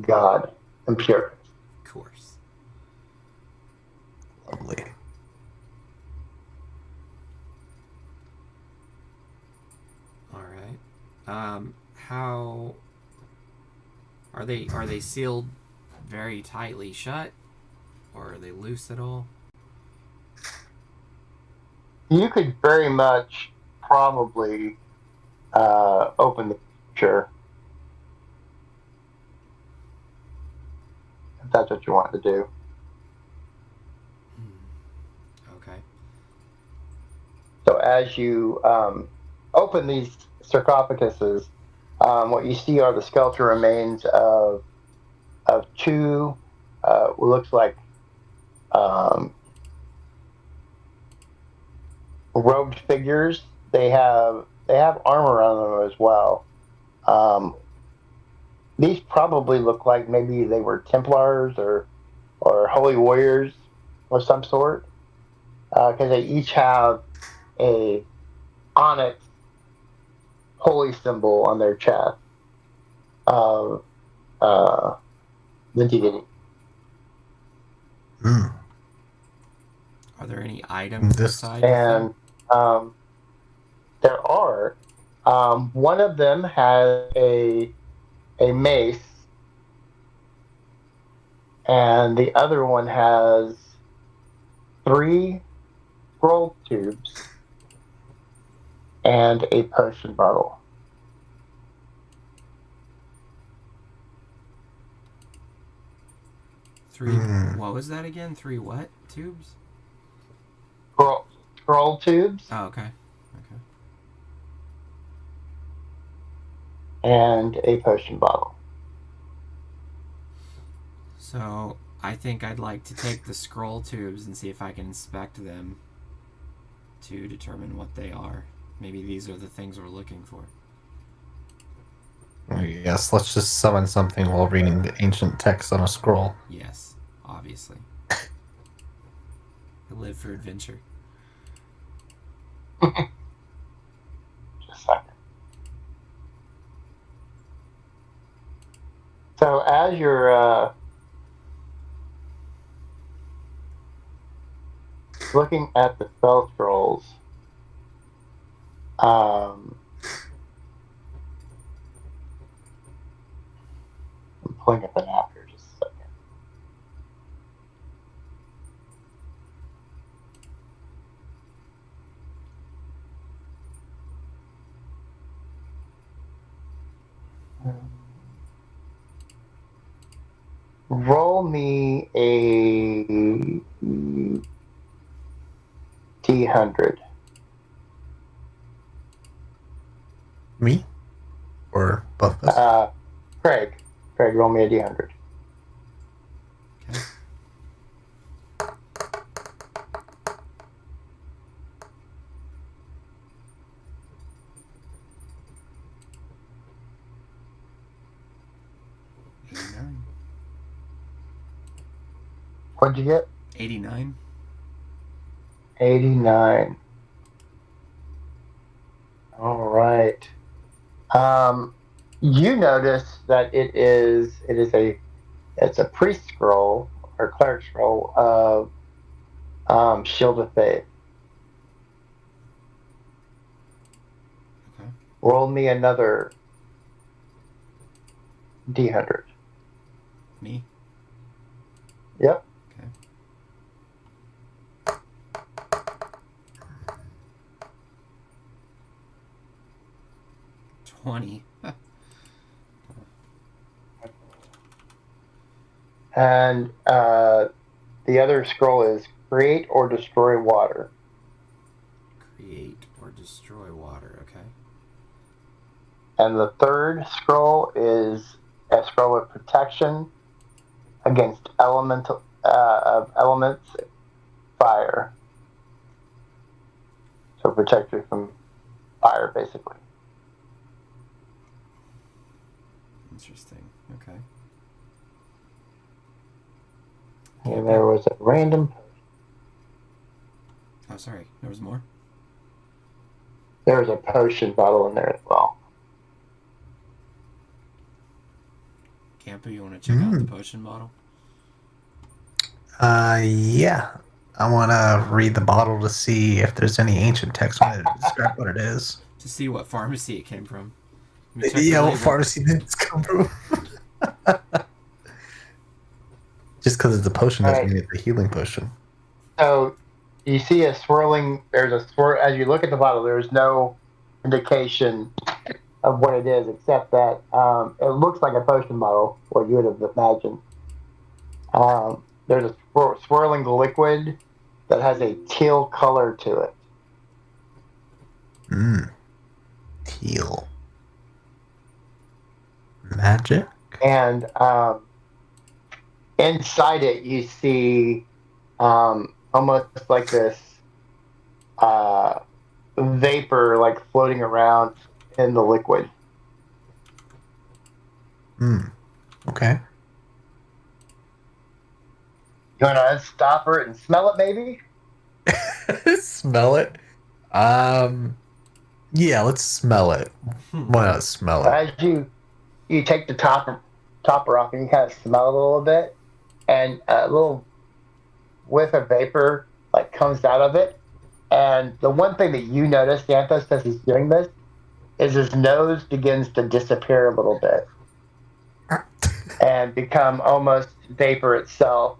god Imperius. Of course. Lovely. All right. How are they? Are they sealed very tightly shut, or are they loose at all? You could very much probably open the picture if that's what you want to do. Okay. So as you open these sarcophaguses, what you see are the skeletal remains of two what looks like robed figures. They have armor on them as well. Um, these probably look like maybe they were Templars or holy warriors of some sort, because they each have a onyx holy symbol on their chest of the deity. Mm. Are there any items This- inside with them? And there are one of them has a mace, and the other one has 3 scroll tubes and a potion bottle. Three. Mm. What was that again? 3 what? Tubes? Scroll tubes Oh, okay. Okay. and a potion bottle. So I think I'd like to take the scroll tubes and see if I can inspect them to determine what they are. Maybe these are the things we're looking for. Yes, let's just summon something while reading the ancient text on a scroll. Yes, obviously. I live for adventure. Just a second. So as you're looking at the spell scrolls, I'm pulling up an app here just a second. Roll me a D100. Me? Or both of us? Craig, roll me a D100. Okay. What'd you get? 89. 89. All right. You notice that it's a priest scroll or cleric scroll of Shield of Faith. Okay. Roll me another D100. Me? Yep. Okay. $20. And the other scroll is create or destroy water. Create or destroy water. Okay. And the third scroll is a scroll of protection against elements, fire. So protect you from fire, basically. Interesting. Okay. And there was a random. Oh, sorry. There was more? There was a potion bottle in there as well. Campo, you want to check out the potion bottle? Yeah. I want to read the bottle to see if there's any ancient text on it to describe what it is. To see what pharmacy it came from. Yeah, what pharmacy did this come from? Just because it's a potion doesn't mean it's a healing potion. So you see a swirling. There's a swirl as you look at the bottle. There's no indication of what it is, except that it looks like a potion bottle, what you would have imagined. There's a swirling liquid that has a teal color to it. Teal. Magic? And inside it, you see almost like this vapor, like floating around in the liquid. Okay. You want to stop her and smell it, maybe? Smell it? Yeah, let's smell it. Why not smell it? As you take the topper off and you kind of smell it a little bit, and a little whiff of vapor like comes out of it. And the one thing that you notice, Xanthos, as he's doing this, is his nose begins to disappear a little bit and become almost vapor itself.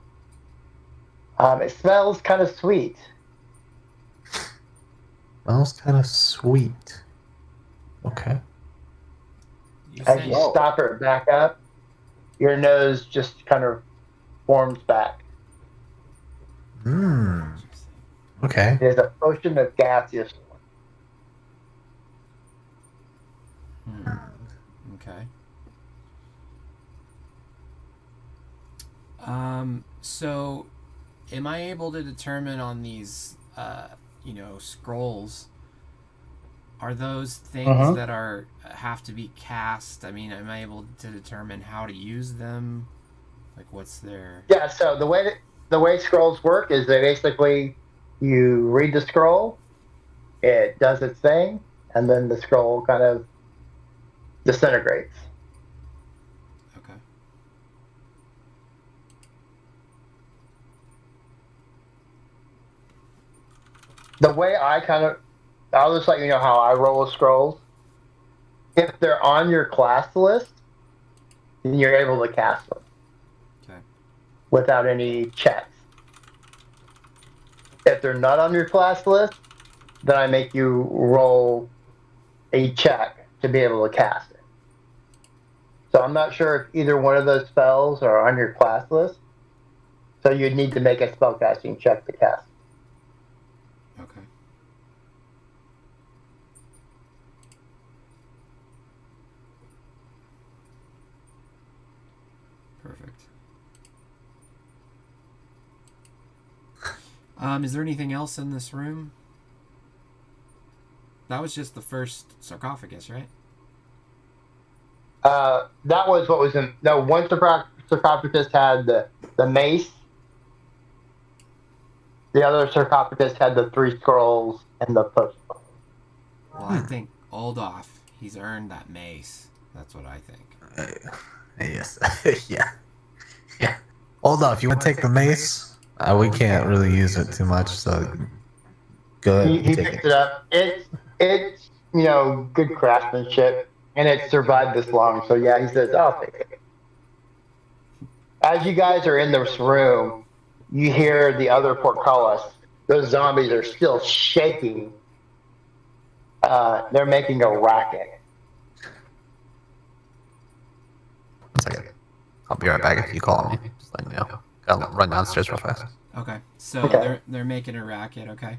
It smells kind of sweet. Smells kind of sweet. Okay. As you stop it back up, your nose just kind of forms back. Okay. There's a potion of gaseous. Okay. So, am I able to determine on these, scrolls? Are those things that have to be cast? I mean, am I able to determine how to use them? Like, what's their? Yeah. So the way scrolls work is that basically you read the scroll, it does its thing, and then the scroll kind of disintegrates. Okay. The way I'll just let you know how I roll with scrolls. If they're on your class list, then you're able to cast them. Okay. Without any checks. If they're not on your class list, then I make you roll a check to be able to cast it. So I'm not sure if either one of those spells are on your class list. So you'd need to make a spellcasting check to cast. Okay. Perfect. Is there anything else in this room? That was just the first sarcophagus, right? That was what was in. No, one sarcophagus had the mace. The other sarcophagus had the 3 scrolls and the potion. Well, I think Oldoff, he's earned that mace. That's what I think. Yes. Yeah. Hold on. If you want to take the mace, we can't really use it too much, so go ahead. He picked it up. It's good craftsmanship, and it survived this long. So yeah, he says, "I'll take it." As you guys are in this room, you hear the other portcullis. Those zombies are still shaking. They're making a racket. 1 second. I'll be be right back if you call me. Just let me know. Gotta run downstairs real fast. Okay. So Okay. they're making a racket. Okay.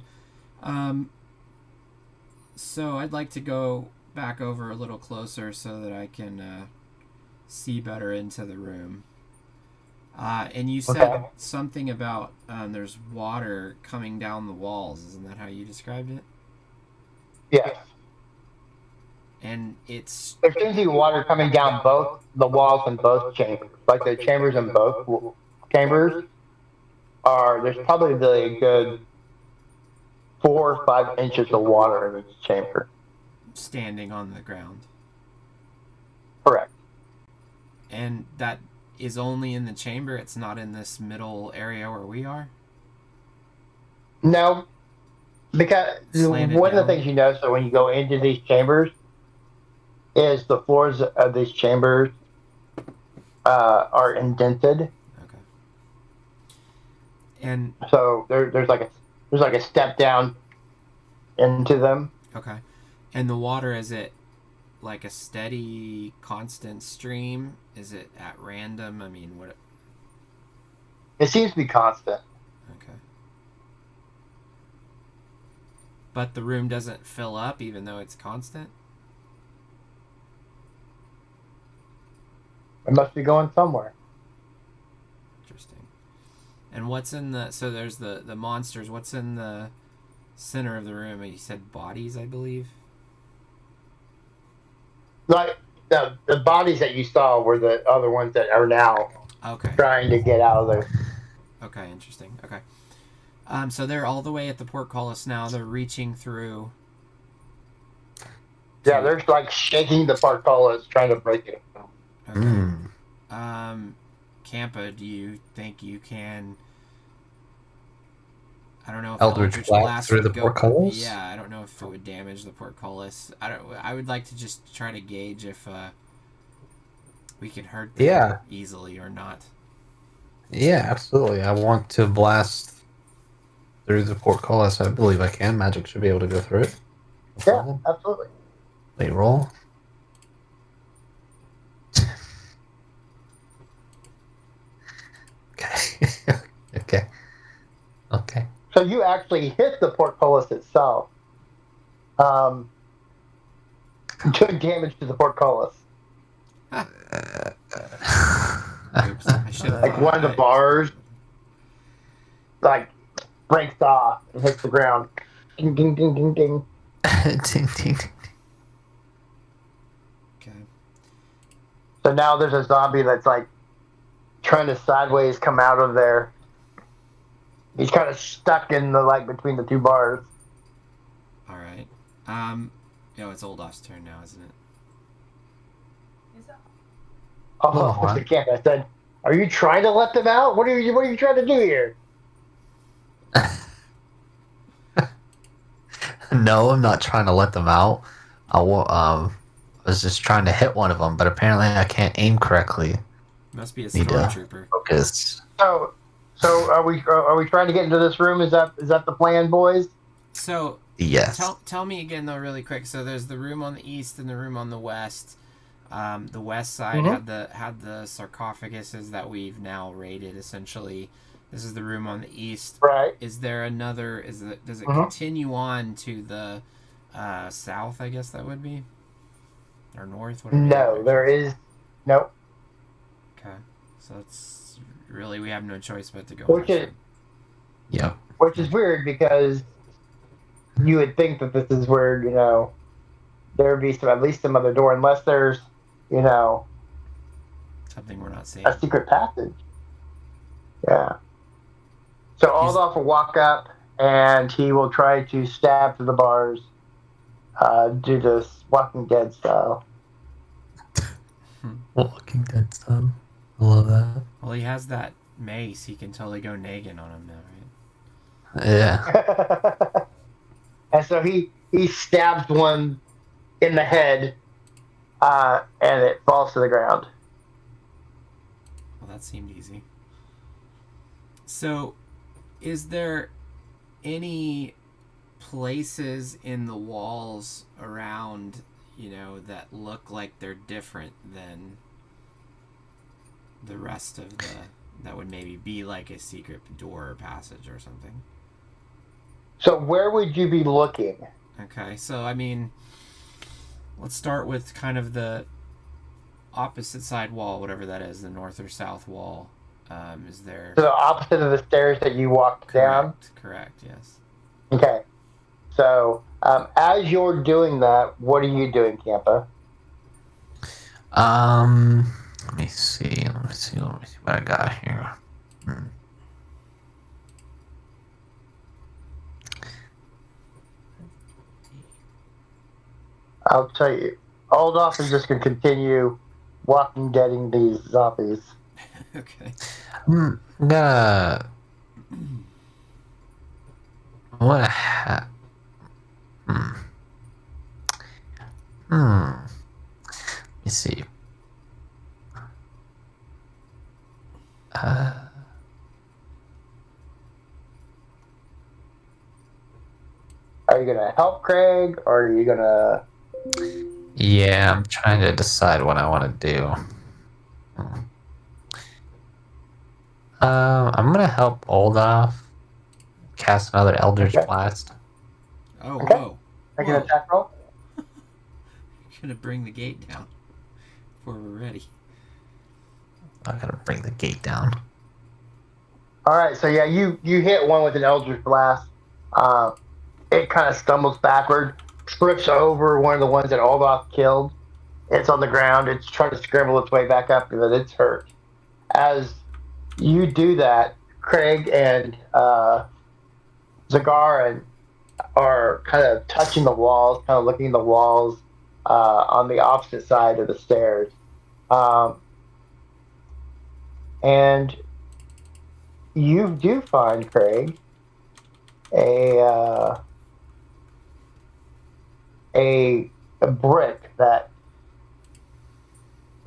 So I'd like to go back over a little closer so that I can see better into the room. And you said Okay. something about there's water coming down the walls. Isn't that how you described it? Yes. And it's There seems to be water coming down both the walls in both chambers. Like the chambers in both chambers are, there's probably a good 4 or 5 inches of water in each chamber. standing on the ground. Correct. And that is only in the chamber. It's not in this middle area where we are. No, because Slanted one of the down. things you notice that when you go into these chambers is the floors of these chambers are indented. Okay. And So there's like a step down into them. okay. And the water, is it like a steady, constant stream? Is it at random? I mean, what? It seems to be constant. Okay. But the room doesn't fill up even though it's constant? It must be going somewhere. Interesting. And what's in the... So there's the monsters. What's in the center of the room? You said bodies, I believe? Like the bodies that you saw were the other ones that are now Okay. trying to get out of there. Okay, interesting. Okay. So they're all the way at the portcullis now. They're reaching through. Yeah, they're like shaking the portcullis, trying to break it. Okay. Mm. Campa, do you think you can... I don't know if Eldritch Blast through the portcullis? Yeah, I don't know if it would damage the portcullis. I would like to just try to gauge if we can hurt them easily or not. Yeah, absolutely. I want to blast through the portcullis. I believe I can. Magic should be able to go through it. No Yeah, problem. absolutely. Wait, roll. Okay. Okay. Okay. So you actually hit the portcullis itself. Doing damage to the portcullis. Oops, I should have Like one of the bars, like breaks off and hits the ground. Ding, ding, ding, ding, ding. Ding, ding. Okay. So now there's a zombie that's like trying to sideways come out of there. He's kind of stuck in the between the two bars. All right. It's Olaf's turn now, isn't it? Oh, Oh, the camp! I said, "Are you trying to let them out? What are you trying to do here?" No, I'm not trying to let them out. I was just trying to hit one of them, but apparently I can't aim correctly. Must be a Need to stormtrooper. focus. So are we trying to get into this room? Is that the plan, boys? So Yes. tell me again though, really quick. So there's the room on the east and the room on the west. The west side had the sarcophaguses that we've now raided. Essentially, this is the room on the east. Right. Is there another? Does it continue on to the south? I guess that would be, or north. No, there is no. Okay, so it's really, we have no choice but to go. Yep. Which is weird because you would think that this is where there would be at least some other door, unless there's something we're not seeing. a secret passage. Yeah. So Aldolf will walk up and he will try to stab through the bars, do this Walking Dead style. Walking Dead style. I love that. Well, he has that mace. He can totally go Negan on him now, right? Yeah. And so he stabs one in the head, and it falls to the ground. Well, that seemed easy. So, is there any places in the walls around, that look like they're different than the rest of the... That would maybe be like a secret door or passage or something. So where would you be looking? Okay, so I mean, let's start with kind of the opposite side wall, whatever that is, the north or south wall. Is there... To the opposite of the stairs that you walked down? Correct, yes. Okay. So, as you're doing that, what are you doing, Campa? Let me see what I got here. I'll tell you, Oldoff is just going to continue walking, getting these zombies. Okay. I'm gonna... What? Let me see. Are you going to help Craig, or are you going to... Yeah, I'm trying to decide what I want to do. I'm gonna help Oldoff cast another Eldritch Blast. Oh, okay. Whoa. Make an attack roll. Gonna bring the gate down before we're ready. I gotta bring the gate down. Alright, so yeah, you hit one with an Eldritch Blast. It kind of stumbles backward, trips over one of the ones that Oldoff killed. It's on the ground. It's trying to scramble its way back up, but it's hurt. As you do that, Craig and Zagara are kind of touching the walls, kind of looking at the walls on the opposite side of the stairs. And you do find, Craig, a brick that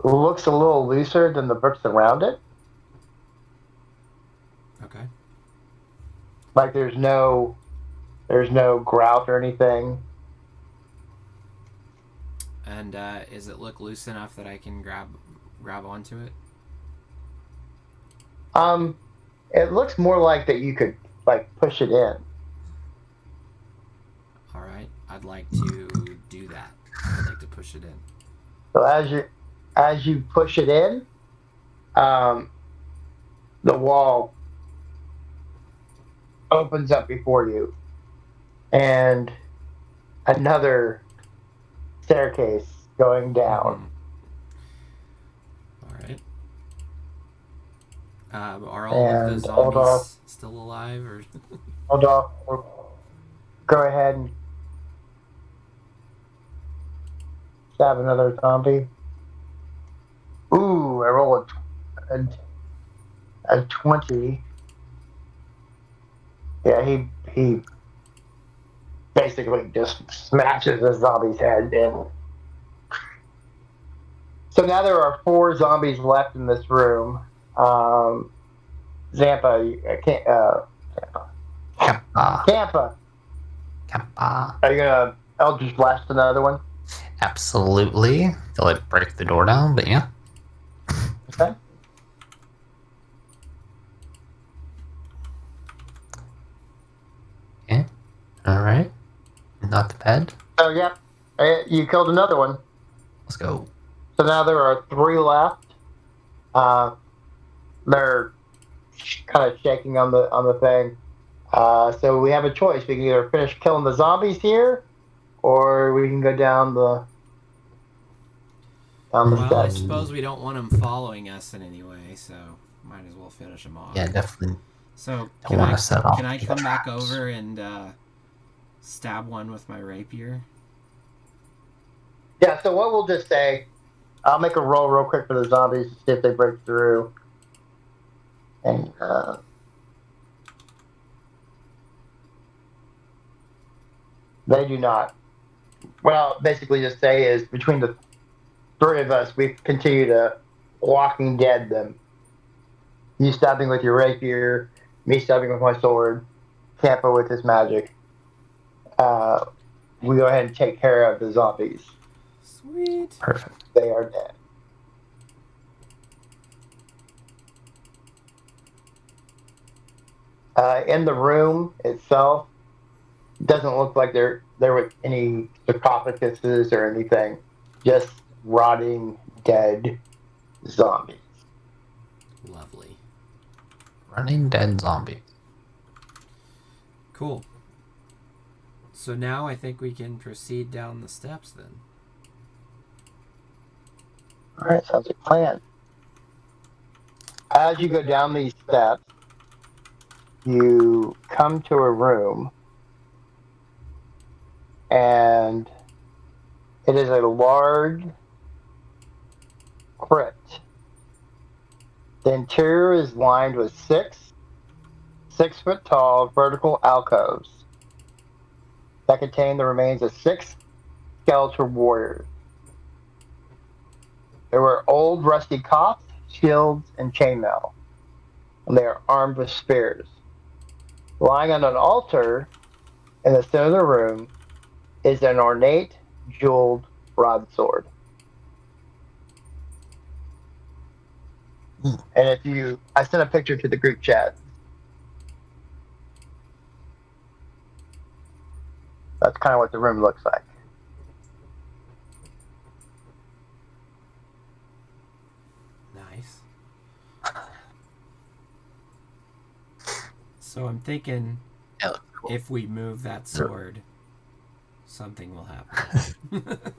looks a little looser than the bricks around it. Okay. Like there's no grout or anything. And does it look loose enough that I can grab onto it? It looks more like that you could like push it in. All right, I'd like to do that. I'd like to push it in. So as you push it in, the wall opens up before you, and another staircase going down. All right. Are all of the zombies still alive, or? Hold on. Go ahead and stab another zombie. Ooh, I roll a 20. Yeah, he basically just smashes the zombie's head in. So now there are 4 zombies left in this room. Zampa, Campa. Are you gonna Eldritch Blast another one? Absolutely. Till it break the door down, but yeah. Okay. Yeah. Alright. Not bad. So yeah, you killed another one. Let's go. So now there are 3 left. They're kind of shaking on the thing. So we have a choice. We can either finish killing the zombies here, or we can go down the Well, I steps. suppose we don't want them following us in any way, so might as well finish them off. Yeah, definitely. So Don't want to set off. can I come back traps. over and stab one with my rapier? Yeah. So what we'll just say, I'll make a roll real quick for the zombies to see if they break through. And they do not. What I'll basically just say is between the 3 of us, we continue to walking dead them. You stabbing with your rapier, me stabbing with my sword, Campa with his magic. We go ahead and take care of the zombies. Sweet. Perfect. They are dead. In the room itself, doesn't look like there was any sarcophaguses or anything. Just rotting, dead zombies. Lovely. Running dead zombie. Cool. So now I think we can proceed down the steps then. All right, sounds like a plan. As you go down these steps, you come to a room, and it is a large crypt. The interior is lined with 6 foot tall vertical alcoves that contain the remains of 6 skeletal warriors. There were old rusty cops, shields, and chainmail, and they are armed with spears. Lying on an altar in the center of the room is an ornate, jeweled broadsword. And I sent a picture to the group chat. That's kind of what the room looks like. Nice. So I'm thinking if we move that sword, something will happen.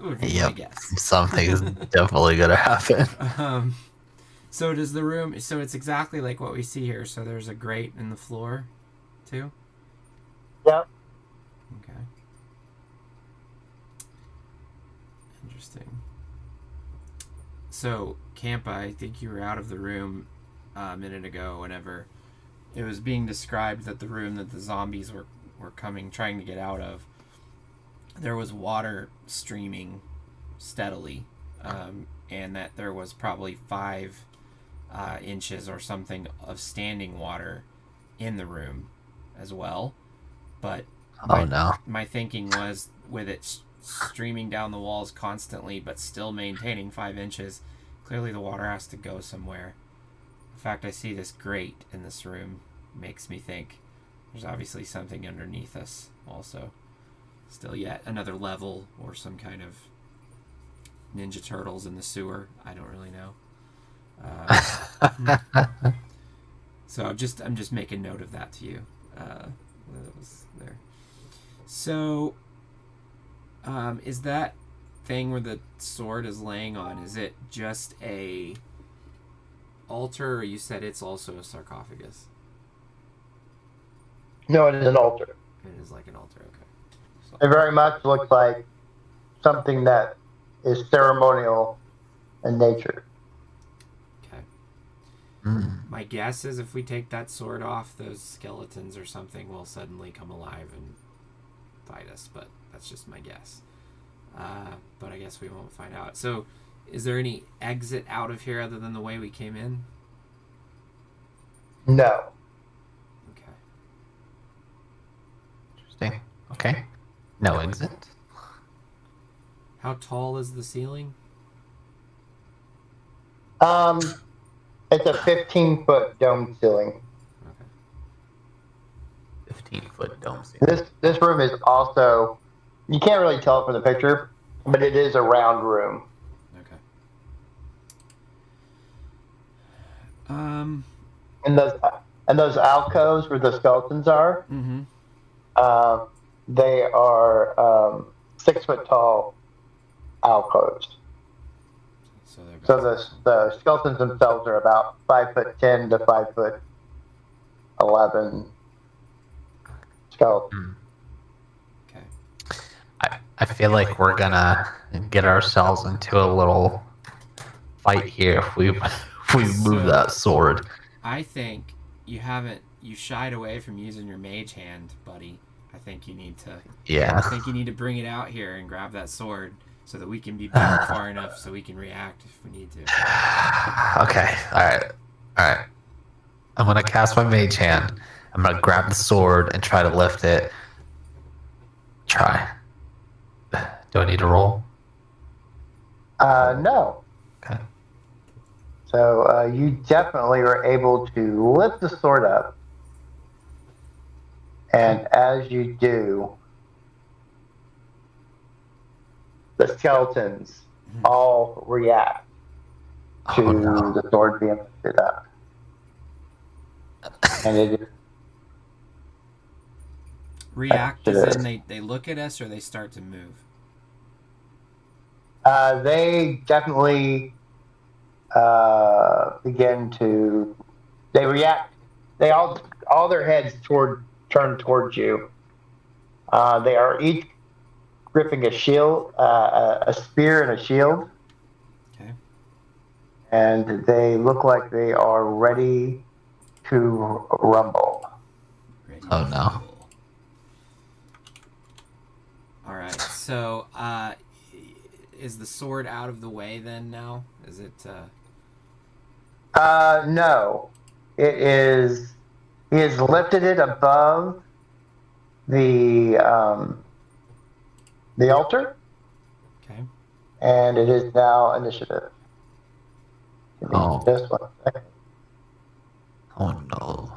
Would be my guess. Something's definitely gonna happen. So does the room? So it's exactly like what we see here. So there's a grate in the floor, too. Yep. Okay. Interesting. So Campa, I think you were out of the room a minute ago. Whenever it was being described that the room that the zombies were trying to get out of, there was water streaming steadily, and that there was probably 5 inches or something of standing water in the room as well. But my thinking was, with it streaming down the walls constantly but still maintaining 5 inches, clearly the water has to go somewhere. The fact I see this grate in this room makes me think there's obviously something underneath us also. Still yet another level or some kind of Ninja Turtles in the sewer. I don't really know. So I'm just making note of that to you. That was there. So, is that thing where the sword is laying on? Is it just a altar, or you said it's also a sarcophagus? No, it is an altar. It is like an altar. Okay. So, It very much looks like something that is ceremonial in nature. okay. Mm. My guess is if we take that sword off, those skeletons or something will suddenly come alive and fight us, but that's just my guess. But I guess we won't find out. So, is there any exit out of here other than the way we came in? No. Okay. Interesting. Okay. No exit. How tall is the ceiling? It's a 15-foot dome ceiling. Okay. 15-foot dome ceiling. This room is also, you can't really tell it from the picture, but it is a round room. Okay. And those alcoves where the skeletons are, Mm-hmm. they are 6 foot tall alcoves. So they're So about the skeletons themselves are about 5'10" to 5'11" skeletons. okay. I feel like we're gonna get ourselves into a little fight here if we move that sword. I think you shied away from using your mage hand, buddy. I think you need to. Yeah. I think you need to bring it out here and grab that sword so that we can be back far enough so we can react if we need to. Okay. All right. I'm gonna cast my mage hand. I'm gonna grab the sword and try to lift it. Try. Do I need to roll? No. Okay. So you definitely are able to lift the sword up, And as you do, the skeletons all react to Oh no. the sword being lifted up. And it is React as in they look at us or they start to move? they definitely begin to they react. They all their heads turn towards you. They are each gripping a shield, a spear and a shield, Okay. and they look like they are ready to rumble. Ready Oh, to no. roll. All right. So, is the sword out of the way then now? Is it? No, it is. He has lifted it above the altar, Okay. and it is now initiative. Give me Oh. just 1 second. Oh no.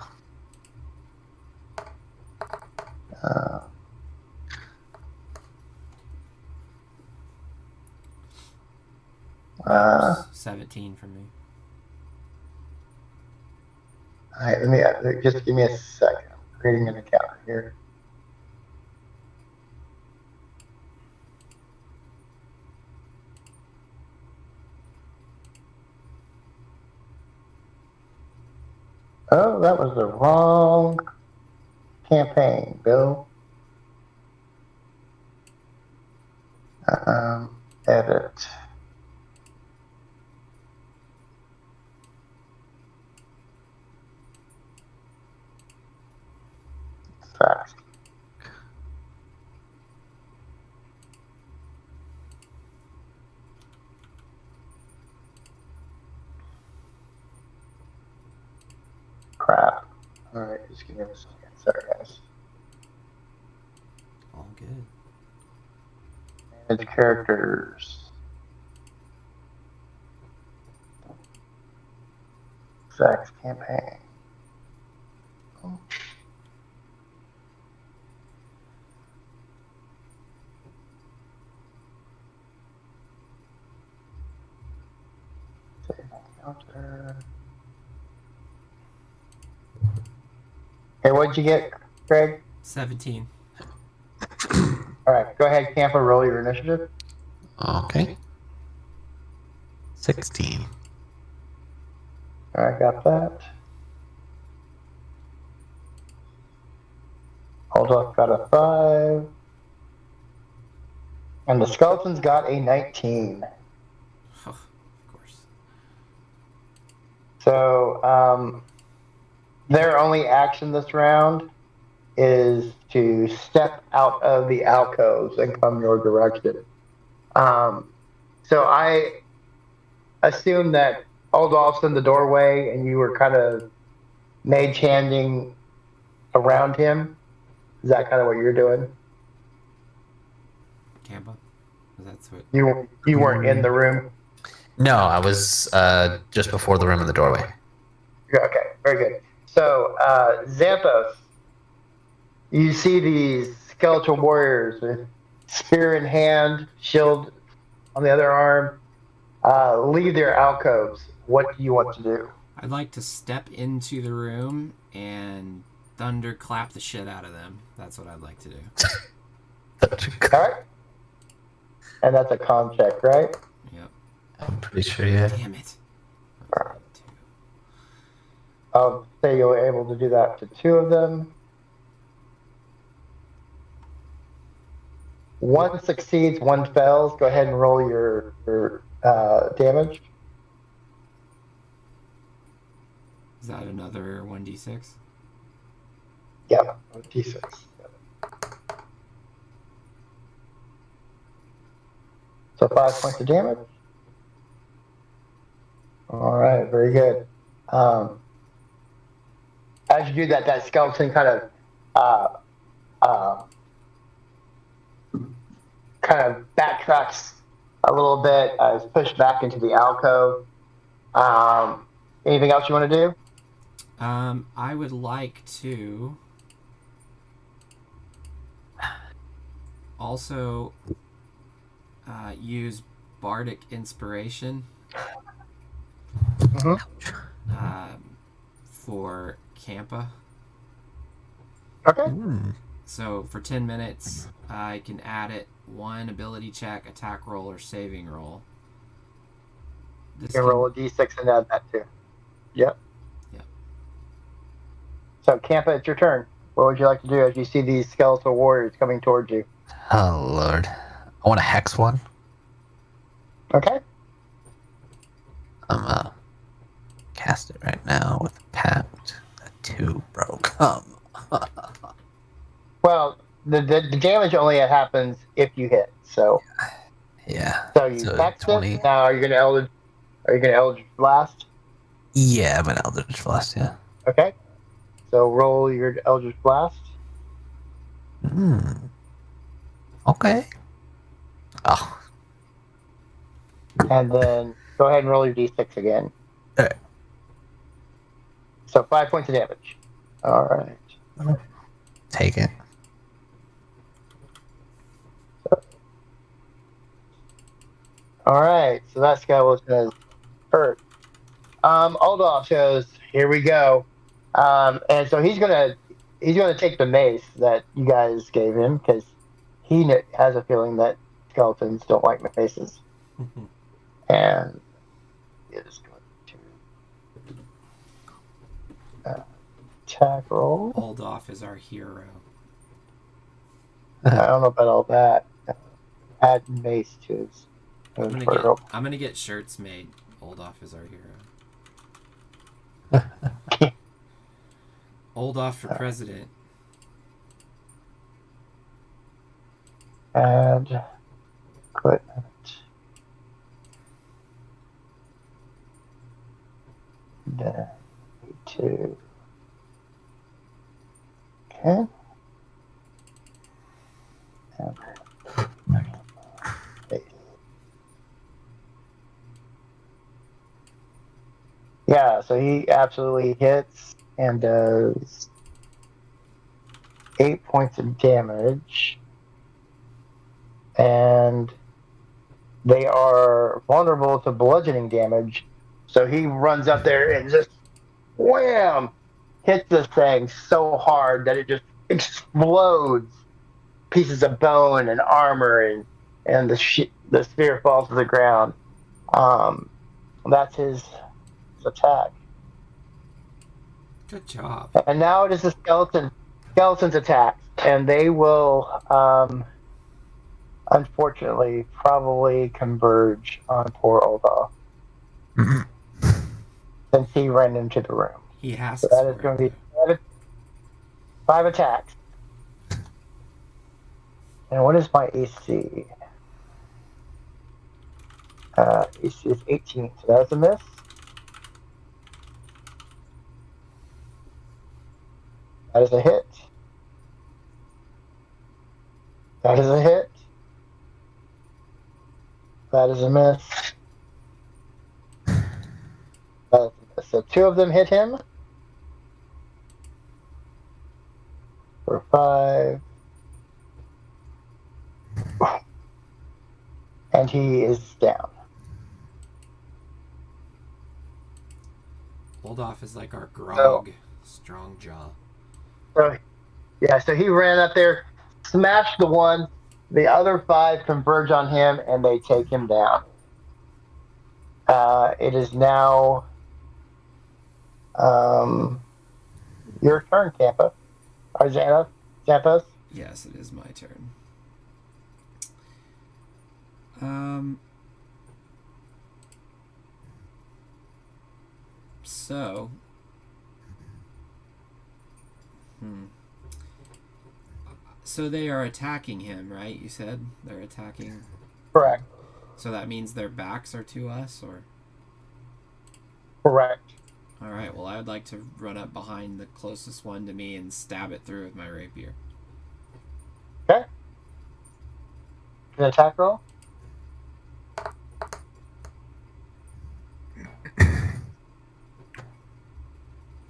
Uh, 17 for me. all right, let me just give me a second. I'm creating an account here. Oh, that was the wrong campaign, Bill. Edit. Facts. Crap. All right, just give me a second. Sorry, guys. All good. Manage characters. Facts campaign. Save encounter. Hey, what'd you get, Craig? 17. All right, go ahead, Camper, roll your initiative. Okay. 16. All right, got that. Hold got a 5. And the skeletons got a 19. Oh, of course. So, their only action this round is to step out of the alcoves and come your direction. So I assume that Oldolph's in the doorway and you were kind of mage handing around him. Is that kind of what you're doing? Campa? That's what. You weren't in the room? No, I was just before the room in the doorway. Okay, very good. So, Xanthos, you see these skeletal warriors with spear in hand, shield on the other arm, leave their alcoves. What do you want to do? I'd like to step into the room and thunderclap the shit out of them. That's what I'd like to do. All right. And that's a con check, right? Yep. I'm pretty sure, yeah. Damn it. I'll say you were able to do that to 2 of them. 1 succeeds, 1 fails. Go ahead and roll your damage. Is that another 1d6? Yeah, D6. So 5 points of damage. All right, very good. As you do that, that skeleton kind of backtracks a little bit, is pushed back into the alcove. Anything else you want to do? I would like to also use Bardic Inspiration Mm-hmm. for Campa. Okay. So for 10 minutes, I can add it 1 ability check, attack roll, or saving roll. You can roll a d6 and add that too. Yep. Yep. So, Campa, it's your turn. What would you like to do as you see these skeletal warriors coming towards you? Oh, Lord. I want to hex one. Okay. I'm cast it right now with a pact. A 2, bro. Come on. Well, the damage only happens if you hit. So Yeah. you So text 20. it. Now, are you gonna Eldritch Blast? Yeah, I'm an Eldritch Blast, yeah. Okay. So roll your Eldritch Blast. Okay. Oh. And then go ahead and roll your d6 again. Alright. So 5 points of damage. All right. Take it. All right. So that guy was gonna hurt. Oldoff goes, here we go. And so he's gonna take the mace that you guys gave him because he has a feeling that skeletons don't like maces, and he is going to attack roll. Oldoff is our hero. I don't know about all that. Add mace to his. I'm gonna get shirts made. Oldoff is our hero. Oldoff for president. Add equipment. Then 2. Okay. Yeah, so he absolutely hits and does 8 points of damage. And they are vulnerable to bludgeoning damage. So he runs up there and just wham! Hits this thing so hard that it just explodes. Pieces of bone and armor and the sphere falls to the ground. That's his attack. Good job. And now it is the skeleton's attack, and they will unfortunately probably converge on poor Oldoff since he ran into the room. He has So to. that is going to be 5 attacks. And what is my AC? AC is 18, so that's a miss. That is a hit. That is a hit. That is a miss. That is a miss. So 2 of them hit him. For 5. And he is down. Oldoff is like our grog, strong jaw. So he ran up there, smashed the one. The other 5 converge on him, and they take him down. It is now your turn, Campa. Or Xanthos? Yes, it is my turn. So, so they are attacking him, right? You said they're attacking. Correct. So that means their backs are to us, or? Correct. All right. Well, I would like to run up behind the closest one to me and stab it through with my rapier. Okay. An attack roll.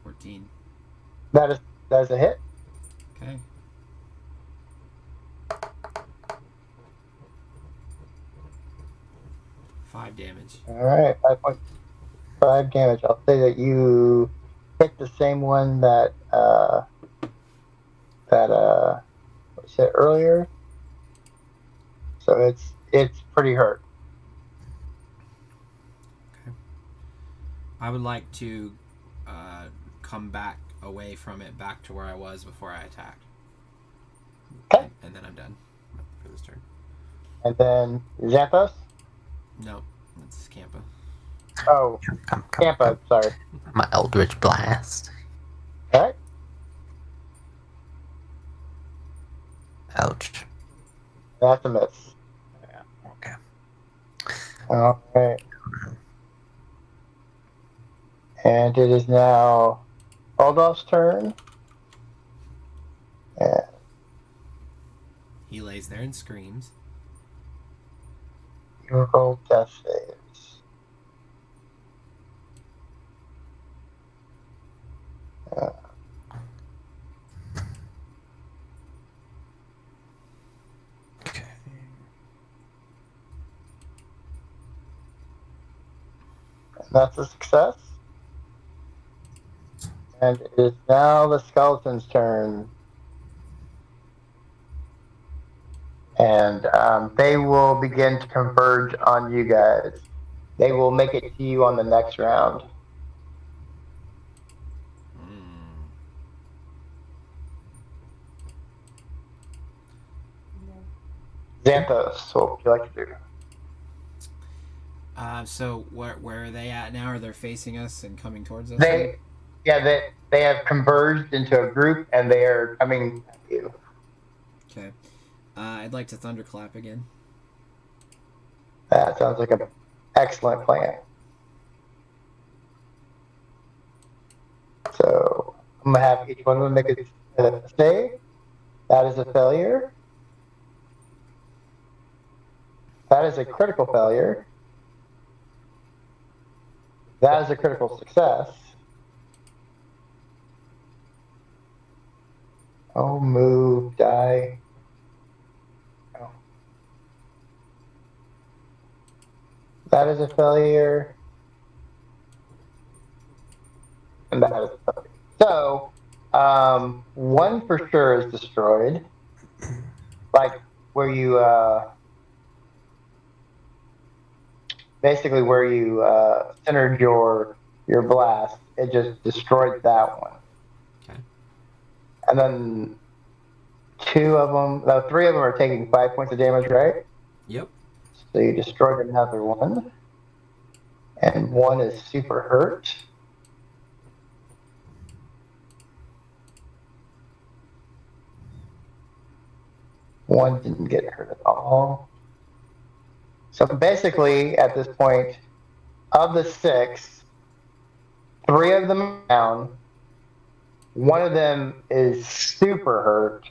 14. That is a hit. Okay. 5 damage. All right, 5.5 damage. I'll say that you hit the same one that what I said earlier. So it's pretty hurt. Okay. I would like to come back away from it, back to where I was before I attacked. Okay. And then I'm done for this turn. And then Xanthos? No, it's Campa. Oh, Come, Campa, sorry. My Eldritch Blast. All right. Ouch. That's a miss. Yeah. Okay. All right. And it is now Aldolf's turn. And He lays there and screams. you roll death saves. Okay. That's a success. And it is now the skeleton's turn. And they will begin to converge on you guys. They will make it to you on the next round. Xanthos, what would you like to do? So where are they at now? Are they facing us and coming towards us? They have converged into a group and they are coming at you. Okay. I'd like to thunderclap again. That sounds like an excellent plan. So I'm gonna have each one of them make a save. That is a failure. That is a critical failure. That is a critical success. Oh, move, die. Oh. That is a failure. And that is a failure. So, one for sure is destroyed. Like where you, basically where you centered your blast, it just destroyed that one. Okay. And then three of them are taking 5 points of damage, right? Yep. So you destroyed another one. And one is super hurt. One didn't get hurt at all. So basically, at this point, of the 6, 3 of them are down. One of them is super hurt.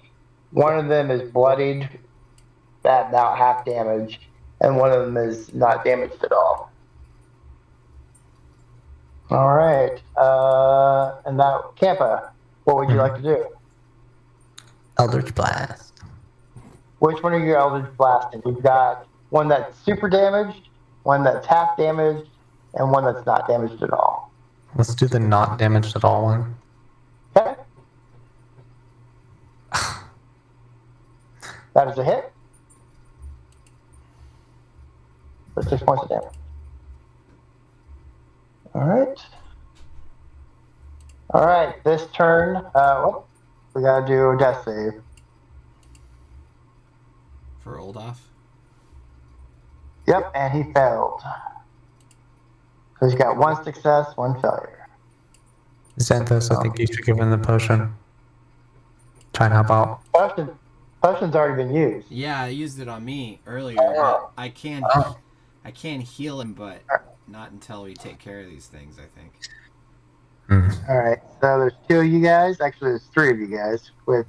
One of them is bloodied, at about half damage, and one of them is not damaged at all. All right. And now, Campa, what would you like to do? Eldritch Blast. Which one are you Eldritch blasting? We've got one that's super damaged, one that's half damaged, and one that's not damaged at all. Let's do the not damaged at all one. Okay. That is a hit. For 6 points of damage. All right. All right. This turn, we gotta do a death save. For Oldolf? Yep, and he failed. So he's got 1 success, 1 failure. Xanthos, I think you should give him the potion. Try and help out. Potion's already been used. Yeah, I used it on me earlier. But I can heal him, but not until we take care of these things, I think. All right, so there's 2 of you guys. Actually, there's 3 of you guys with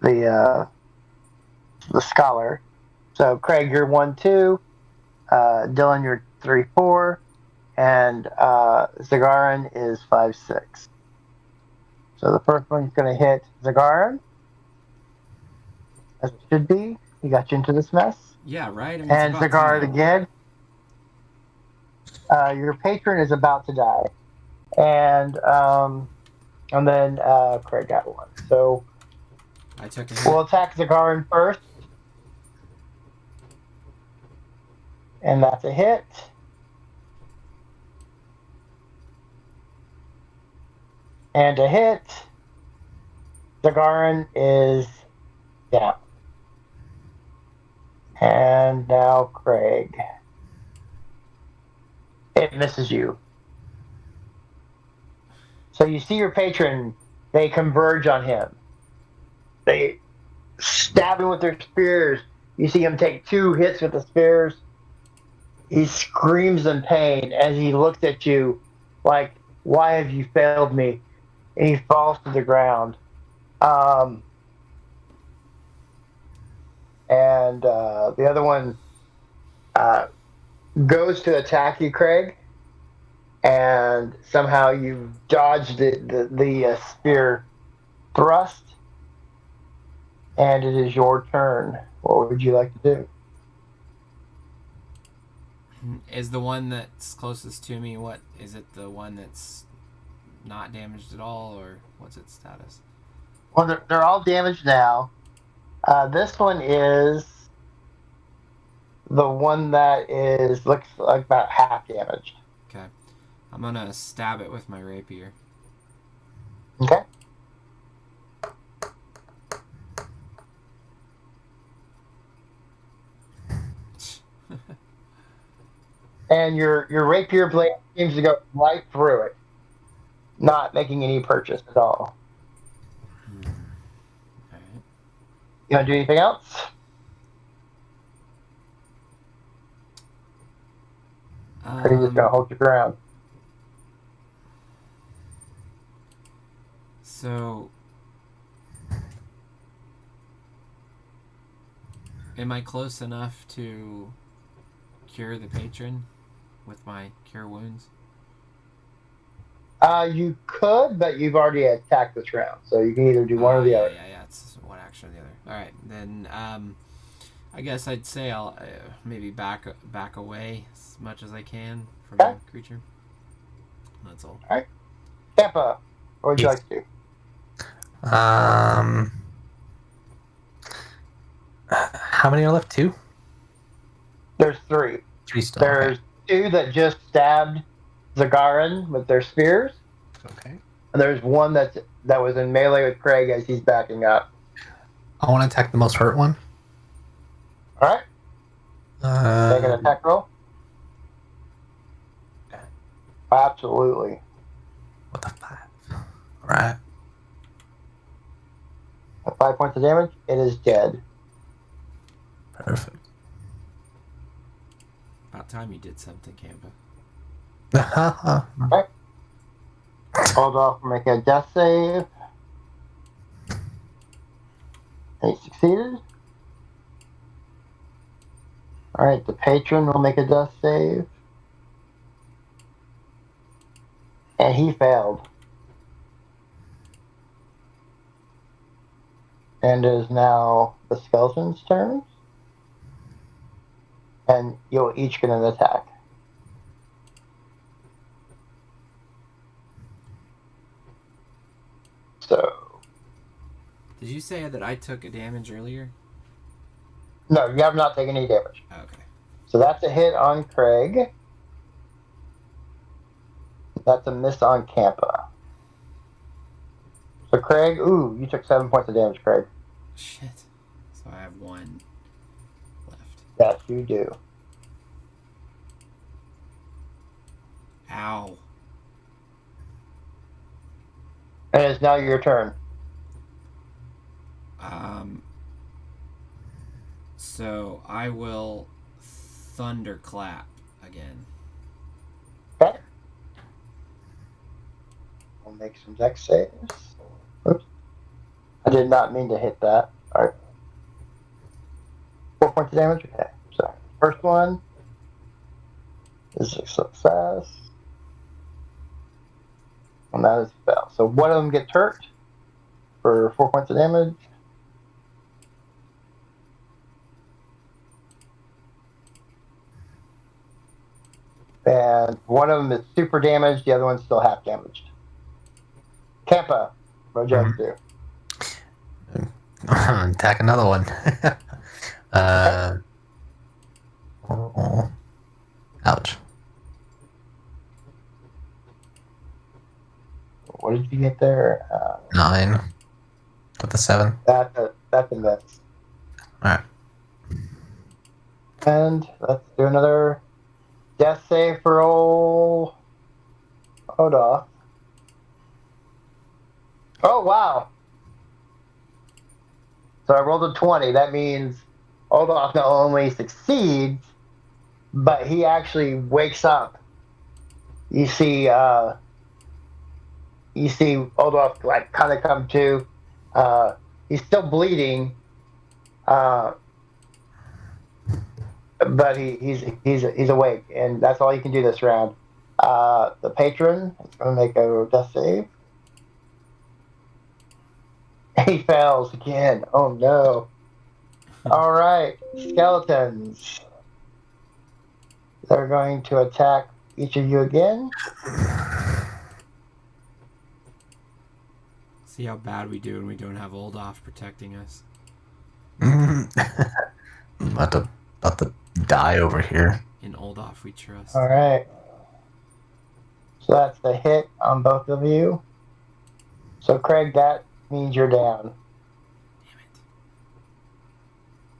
the scholar. So Craig, you're 1-2. Dylan, you're 3-4, and Zagaran is 5-6. So the first one's going to hit Zagaran, as it should be. He got you into this mess. Yeah, right. I mean, And Zagaran again. Your patron is about to die, and then Craig got one. So I took a hit. we'll attack Zagaran first, and that's a hit. And a hit. Zagaran is down. And now Craig. It misses you. So you see your patron, they converge on him. They stab him with their spears. You see him take 2 hits with the spears. He screams in pain as he looks at you like, why have you failed me? And he falls to the ground. And the other one goes to attack you, Craig, and somehow you dodged the spear thrust, and it is your turn. What would you like to do? Is the one that's closest to me, what is it? The one that's not damaged at all, or what's its status? Well, they're all damaged now. This one is the one that looks like about half damaged. Okay. I'm gonna stab it with my rapier. Okay. And your rapier blade seems to go right through it, not making any purchase at all. Alright. You want to do anything else? Or are you just going to hold your ground? So, am I close enough to cure the patron with my cure wounds? You could, but you've already attacked this round, so you can either do one or the other. Yeah. It's one action or the other. All right, then. I guess I'd say I'll maybe back away as much as I can from the creature. That's all. All right, Tampa, what would you like to do? How many are left? 2? There's 3. 3 still. There's 2 that just stabbed Zagaran with their spears. Okay. And there's one that was in melee with Craig as he's backing up. I want to attack the most hurt one. All right. Make an attack roll. Okay. Absolutely. What the 5? All right. At 5 points of damage, it is dead. Perfect. About time you did something, Campa. Right. Hold off and make a death save. He succeeded. Alright, the patron will make a death save. And he failed. And it is now the skeleton's turn. And you'll each get an attack. So. Did you say that I took a damage earlier? No, you have not taken any damage. Okay. So that's a hit on Craig. That's a miss on Campa. So Craig, you took 7 points of damage, Craig. Shit. So I have 1 left. Yes, you do. Ow. And it's now your turn. So I will thunderclap again. Okay. I'll make some dex saves. Oops. I did not mean to hit that. Alright. 4 points of damage? Okay. So, first one is a success. And that is a fail. So one of them gets hurt for 4 points of damage. And one of them is super damaged, the other one's still half damaged. Kappa, what would you like to do? Attack another one. Oh, ouch. What did you get there? 9 with a 7. That's a miss. Alright. And let's do another death save for old Odoff. Oh, wow. So I rolled a 20. That means Odoff not only succeeds, but he actually wakes up. You see Odoff like kind of come to. He's still bleeding, but he's awake, and that's all you can do this round. The patron is going to make a death save. He fails again. Oh no! All right, skeletons. They're going to attack each of you again. See how bad we do when we don't have Oldoff protecting us. I'm about to die over here. In Oldoff we trust. All right. So that's the hit on both of you. So Craig, that means you're down. Damn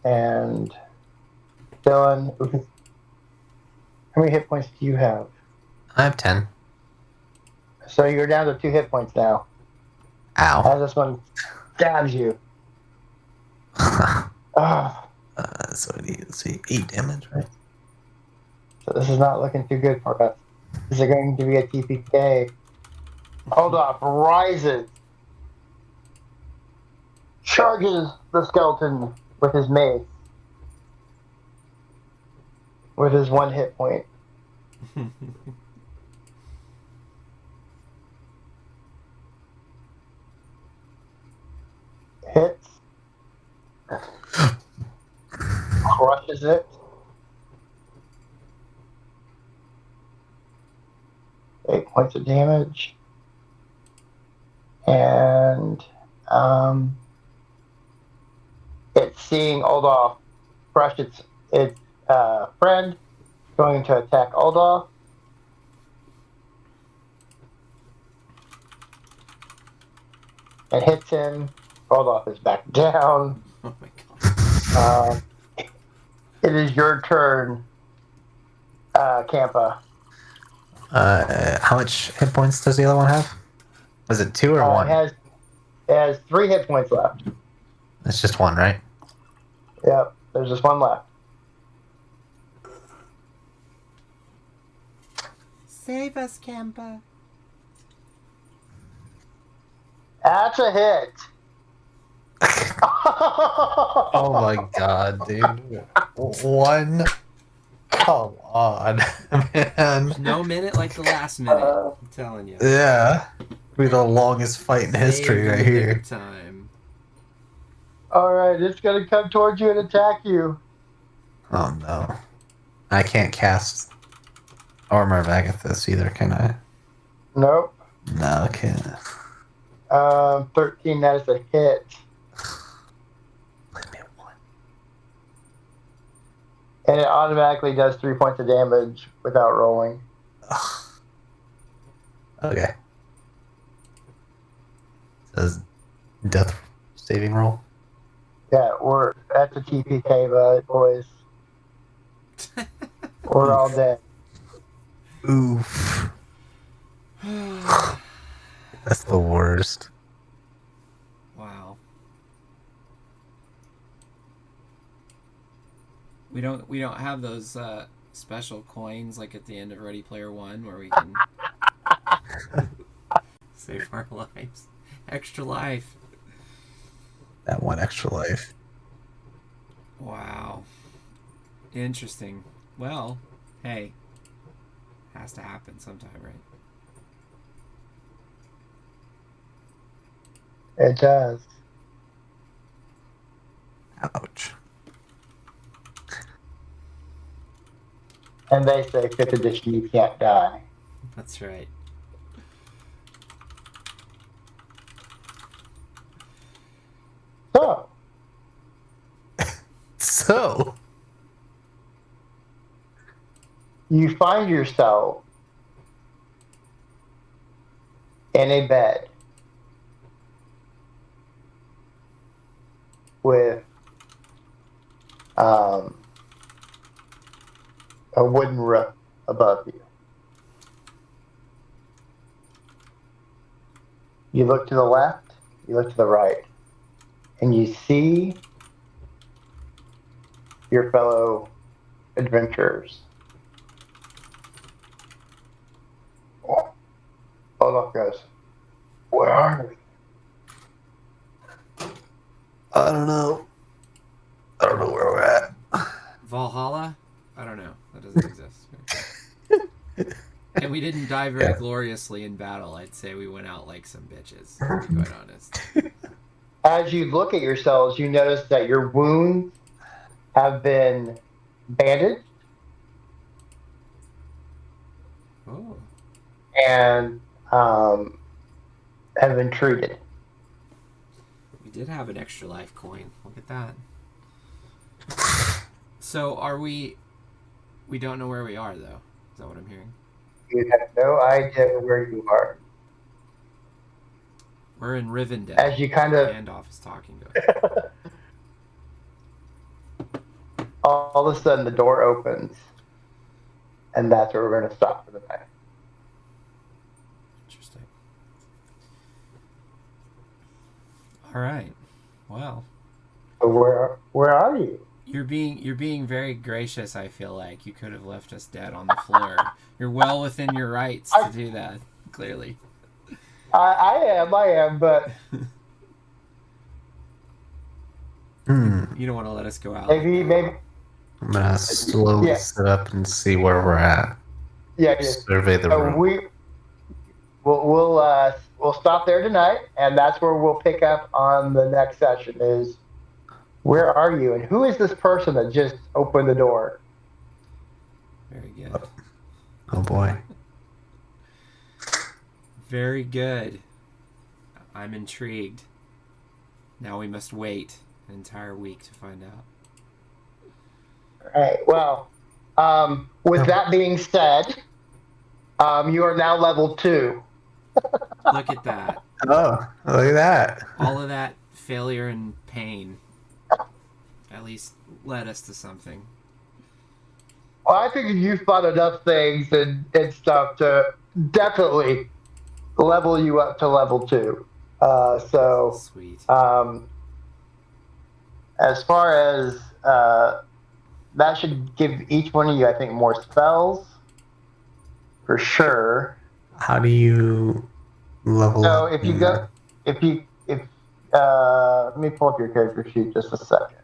it. And Dylan, how many hit points do you have? I have 10. So you're down to 2 hit points now. Ow. As this one stabs you. So it needs to be 8 damage, right? So this is not looking too good for us. This is going to be a TPK. Oldoff rises, charges the skeleton with his mace, with his 1 hit point. Hits, crushes it. 8 points of damage. And it's seeing Oldoff crush its friend, going to attack Oldoff. And hits him. Oldoff is back down. Oh my god. It is your turn, Kampa. How much hit points does the other one have? Was it 2 or 1? It has 3 hit points left. It's just 1, right? Yep, there's just 1 left. Save us, Kampa. That's a hit. Oh my god, dude. 1? Come on, man. No minute like the last minute. I'm telling you. Yeah. Be the longest fight in history right here. Time. Alright, it's gonna come towards you and attack you. Oh no. I can't cast Armor of Agathis either, can I? Nope. No, I can't. 13, that is a hit. Let me 1. And it automatically does 3 points of damage without rolling. Okay. Says death saving roll. Yeah, we're at the TPK, boys. We're all dead. Oof. That's the worst. Wow. We don't have those special coins like at the end of Ready Player One where we can save our lives. Extra life. That 1 extra life. Wow. Interesting. Well, hey. Has to happen sometime, right? It does. Ouch. And they say 5th edition, you can't die. That's right. So, you find yourself in a bed with a wooden roof above you. You look to the left, you look to the right, and you see your fellow adventurers. Olaf goes, "Where are we?" I don't know. I don't know where we're at. Valhalla? I don't know. That doesn't exist. And we didn't die very gloriously in battle. I'd say we went out like some bitches, to be quite honest. As you look at yourselves, you notice that your wounds have been bandaged Oh. and have been treated. We did have an extra life coin. Look at that. So are we... We don't know where we are, though. Is that what I'm hearing? You have no idea where you are. We're in Rivendell. As you kind of... Gandalf is talking to us. All of a sudden, the door opens. And that's where we're going to stop for the night. Interesting. All right. Well. So where are you? You're being very gracious, I feel like. You could have left us dead on the floor. You're well within your rights to do that, clearly. I am, but... You don't want to let us go out. Maybe... I'm gonna slowly sit up and see where we're at. Yeah. Survey the room. We'll stop there tonight, and that's where we'll pick up on the next session is where are you, and who is this person that just opened the door? Very good. Oh boy. Very good. I'm intrigued. Now we must wait an entire week to find out. All right. Well, with that being said, you are now level 2. Look at that. Oh, look at that. All of that failure and pain at least led us to something. Well, I figured you fought enough things and stuff to definitely level you up to level 2. So Sweet. As far as that should give each one of you, I think, more spells for sure. How do you level So up? if you go, let me pull up your character sheet just a second.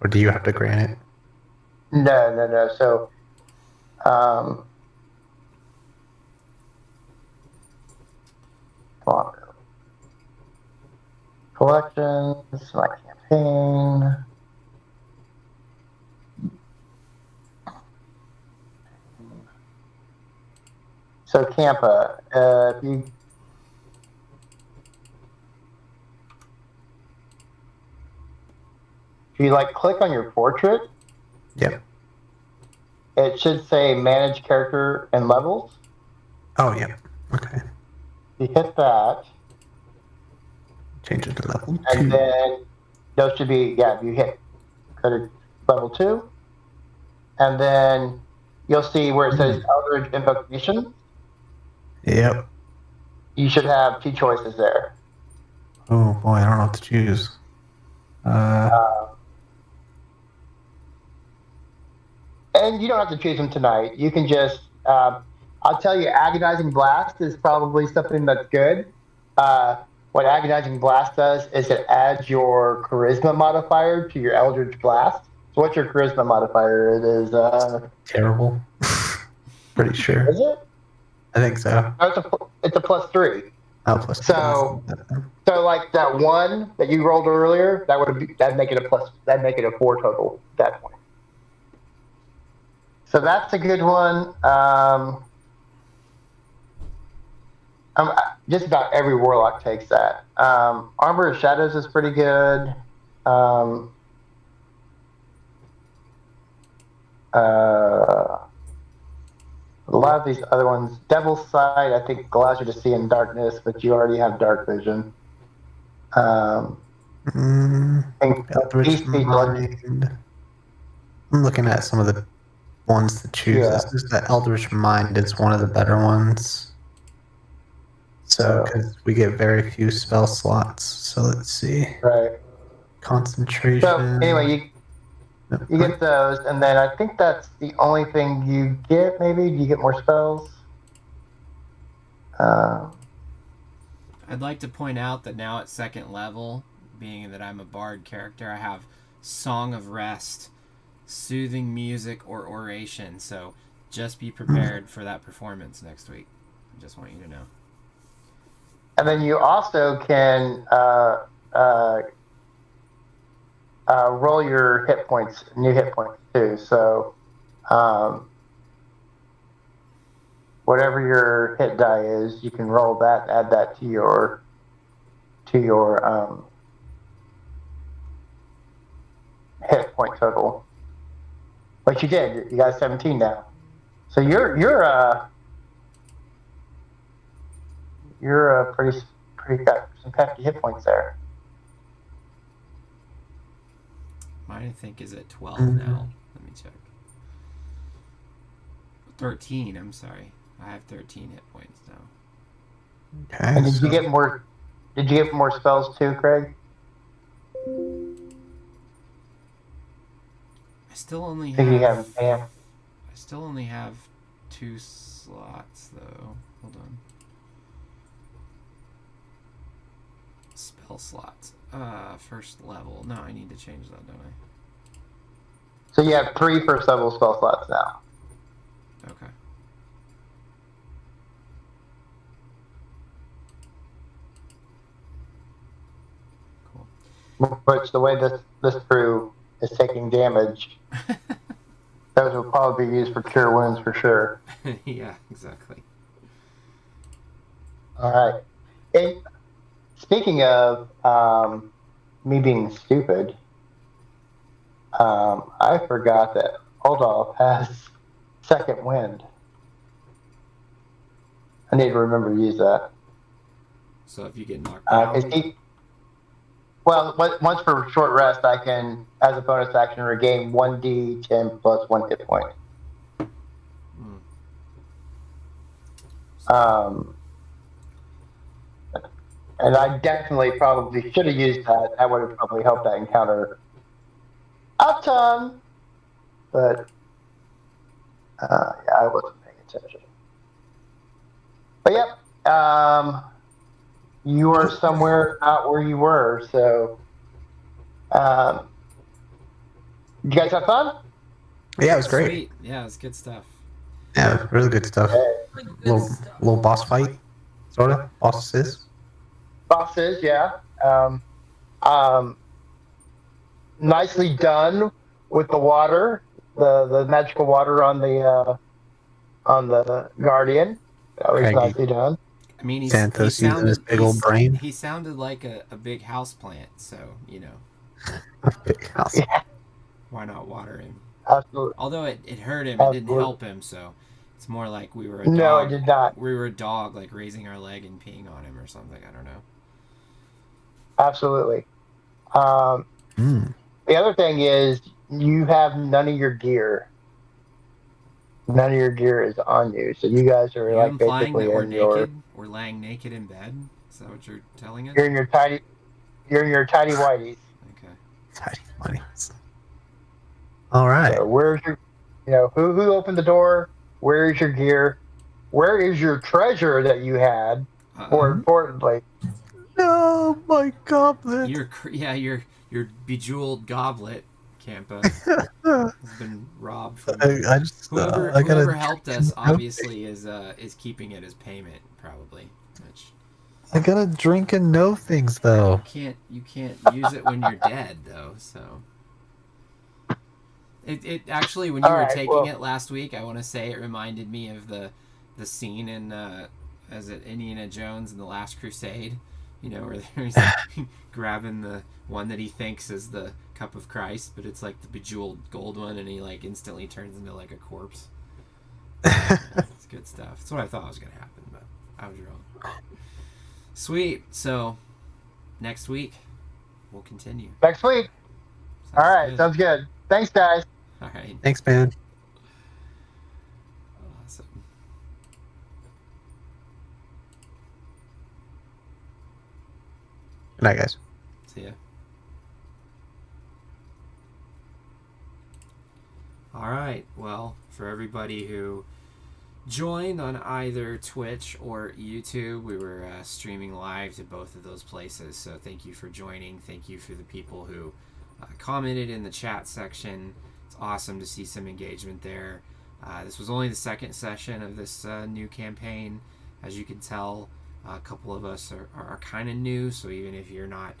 Or do you have to grant it? No. So, collections, my campaign. So, Campa, if you like click on your portrait, Yep. it should say manage character and levels. Oh, yeah. Okay. You hit that, Change it to level 2. and then those should be, you hit go to level 2, and then you'll see where it says Eldritch Invocation. Yep. You should have 2 choices there. Oh boy, I don't know what to choose. And you don't have to choose them tonight. You can just, I'll tell you, Agonizing Blast is probably something that's good. What Agonizing Blast does is it adds your Charisma modifier to your Eldritch Blast. So what's your Charisma modifier? It is... Terrible. Pretty sure. Is it? I think so. No, it's a +3. Oh, plus So like that 1 that you rolled earlier, that'd make it a 4 total at that point. So that's a good one. Just about every warlock takes that. Arbor of Shadows is pretty good. Um, a lot of these other ones, Devil's Sight, I think allows you to see in darkness, but you already have dark vision. Eldritch Mind. I'm looking at some of the ones to choose. Yeah. This is the Eldritch Mind is one of the better ones. So, because we get very few spell slots. So let's see. Right. Concentration. So anyway, you get those, and then I think that's the only thing you get. Maybe do you get more spells? I'd like to point out that now at second level, being that I'm a bard character, I have Song of Rest, Soothing Music, or Oration. So just be prepared for that performance next week. I just want you to know. And then you also can roll your hit points, new hit points too. So whatever your hit die is, you can roll that, add that to your hit point total. But you did. You got 17 now. So you're pretty got some hefty hit points there. Mine, I think, is at 12 now. Let me check. 13, I'm sorry. I have 13 hit points now. Okay. And did you get more? Did you get more spells too, Craig? I still only Think you have. have? I still only have 2 slots though. Hold on. Spell slots. First level. No, I need to change that, don't I? So you have 3 first level spell slots now. Okay. Cool. Which the way this crew is taking damage, those will probably be used for cure wounds for sure. Yeah, exactly. All right. And speaking of me being stupid, I forgot that Oldolf has second wind. I need to remember to use that. So if you get knocked down, once for short rest, I can, as a bonus action, regain 1d10 plus 1 hit point. And I definitely probably should have used that. That would have probably helped that encounter a ton. But yeah, I wasn't paying attention. But yep, you are somewhere not where you were. So, you guys have fun? Yeah, it was great. Sweet. Yeah, it's good stuff. Yeah, really good stuff. Little boss fight, sort of. Bosses. Bosses, yeah. Nicely done with the water, the magical water on the Guardian. That was nicely done. I mean, he Santos sounded using his big old brain. He sounded like a big house plant, so you know. A big house. Yeah. Why not water him? Absolutely. Although it hurt him, it didn't help him. So it's more like we were a dog. No, it did not. We were a dog, like raising our leg and peeing on him or something. I don't know. Absolutely. The other thing is you have none of your gear. None of your gear is on you, so you guys are like basically that we're in naked. We're laying naked in bed. Is that what you're telling us? You're in your tidy whities. Okay. Tidy whities. All right. So where's your, who opened the door? Where is your gear? Where is your treasure that you had? More importantly. No, my goblet. Your bejeweled goblet, Campa, has been robbed from you. Whoever helped us obviously is keeping it as payment, probably. Which I gotta drink and know things though. You can't use it when you're dead though, so It actually, when you All were right, taking well- it last week, I want to say it reminded me of the scene in as it Indiana Jones in the Last Crusade, where he's grabbing the one that he thinks is the cup of Christ, but it's like the bejeweled gold one, and he like instantly turns into like a corpse. It's good stuff. That's what I thought was gonna happen, but I was wrong. Sweet. So next week we'll continue. Next week. All right, sounds good. Thanks, guys. All right. Thanks, man. Awesome. Good night, guys. See ya. All right. Well, for everybody who joined on either Twitch or YouTube, we were streaming live to both of those places. So thank you for joining. Thank you for the people who commented in the chat section. It's awesome to see some engagement there. This was only the second session of this new campaign. As you can tell, a couple of us are kind of new, so even if you're not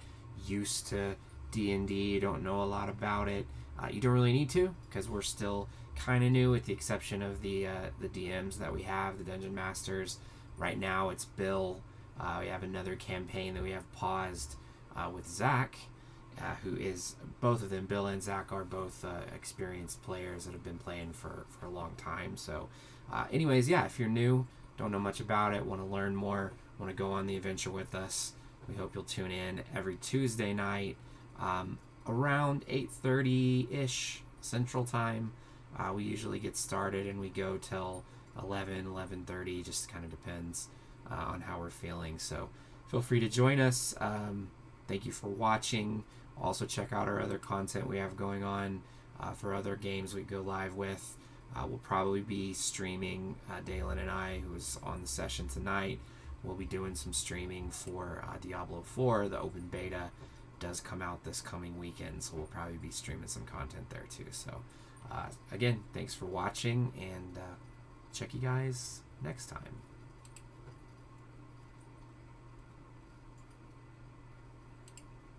used to D&D, you don't know a lot about it, you don't really need to, because we're still kind of new, with the exception of the DMs that we have, the Dungeon Masters. Right now it's Bill. We have another campaign that we have paused with Zach, who is, both of them, Bill and Zach, are both experienced players that have been playing for a long time. So anyways, yeah, if you're new, don't know much about it, want to learn more, want to go on the adventure with us, we hope you'll tune in every Tuesday night around 8:30-ish Central Time. We usually get started and we go till 11:30, just kind of depends on how we're feeling. So feel free to join us. Thank you for watching. Also check out our other content we have going on for other games we go live with. We'll probably be streaming, Dalen and I, who was on the session tonight, we'll be doing some streaming for Diablo 4. The open beta does come out this coming weekend, so we'll probably be streaming some content there too. So again, thanks for watching, and check you guys next time.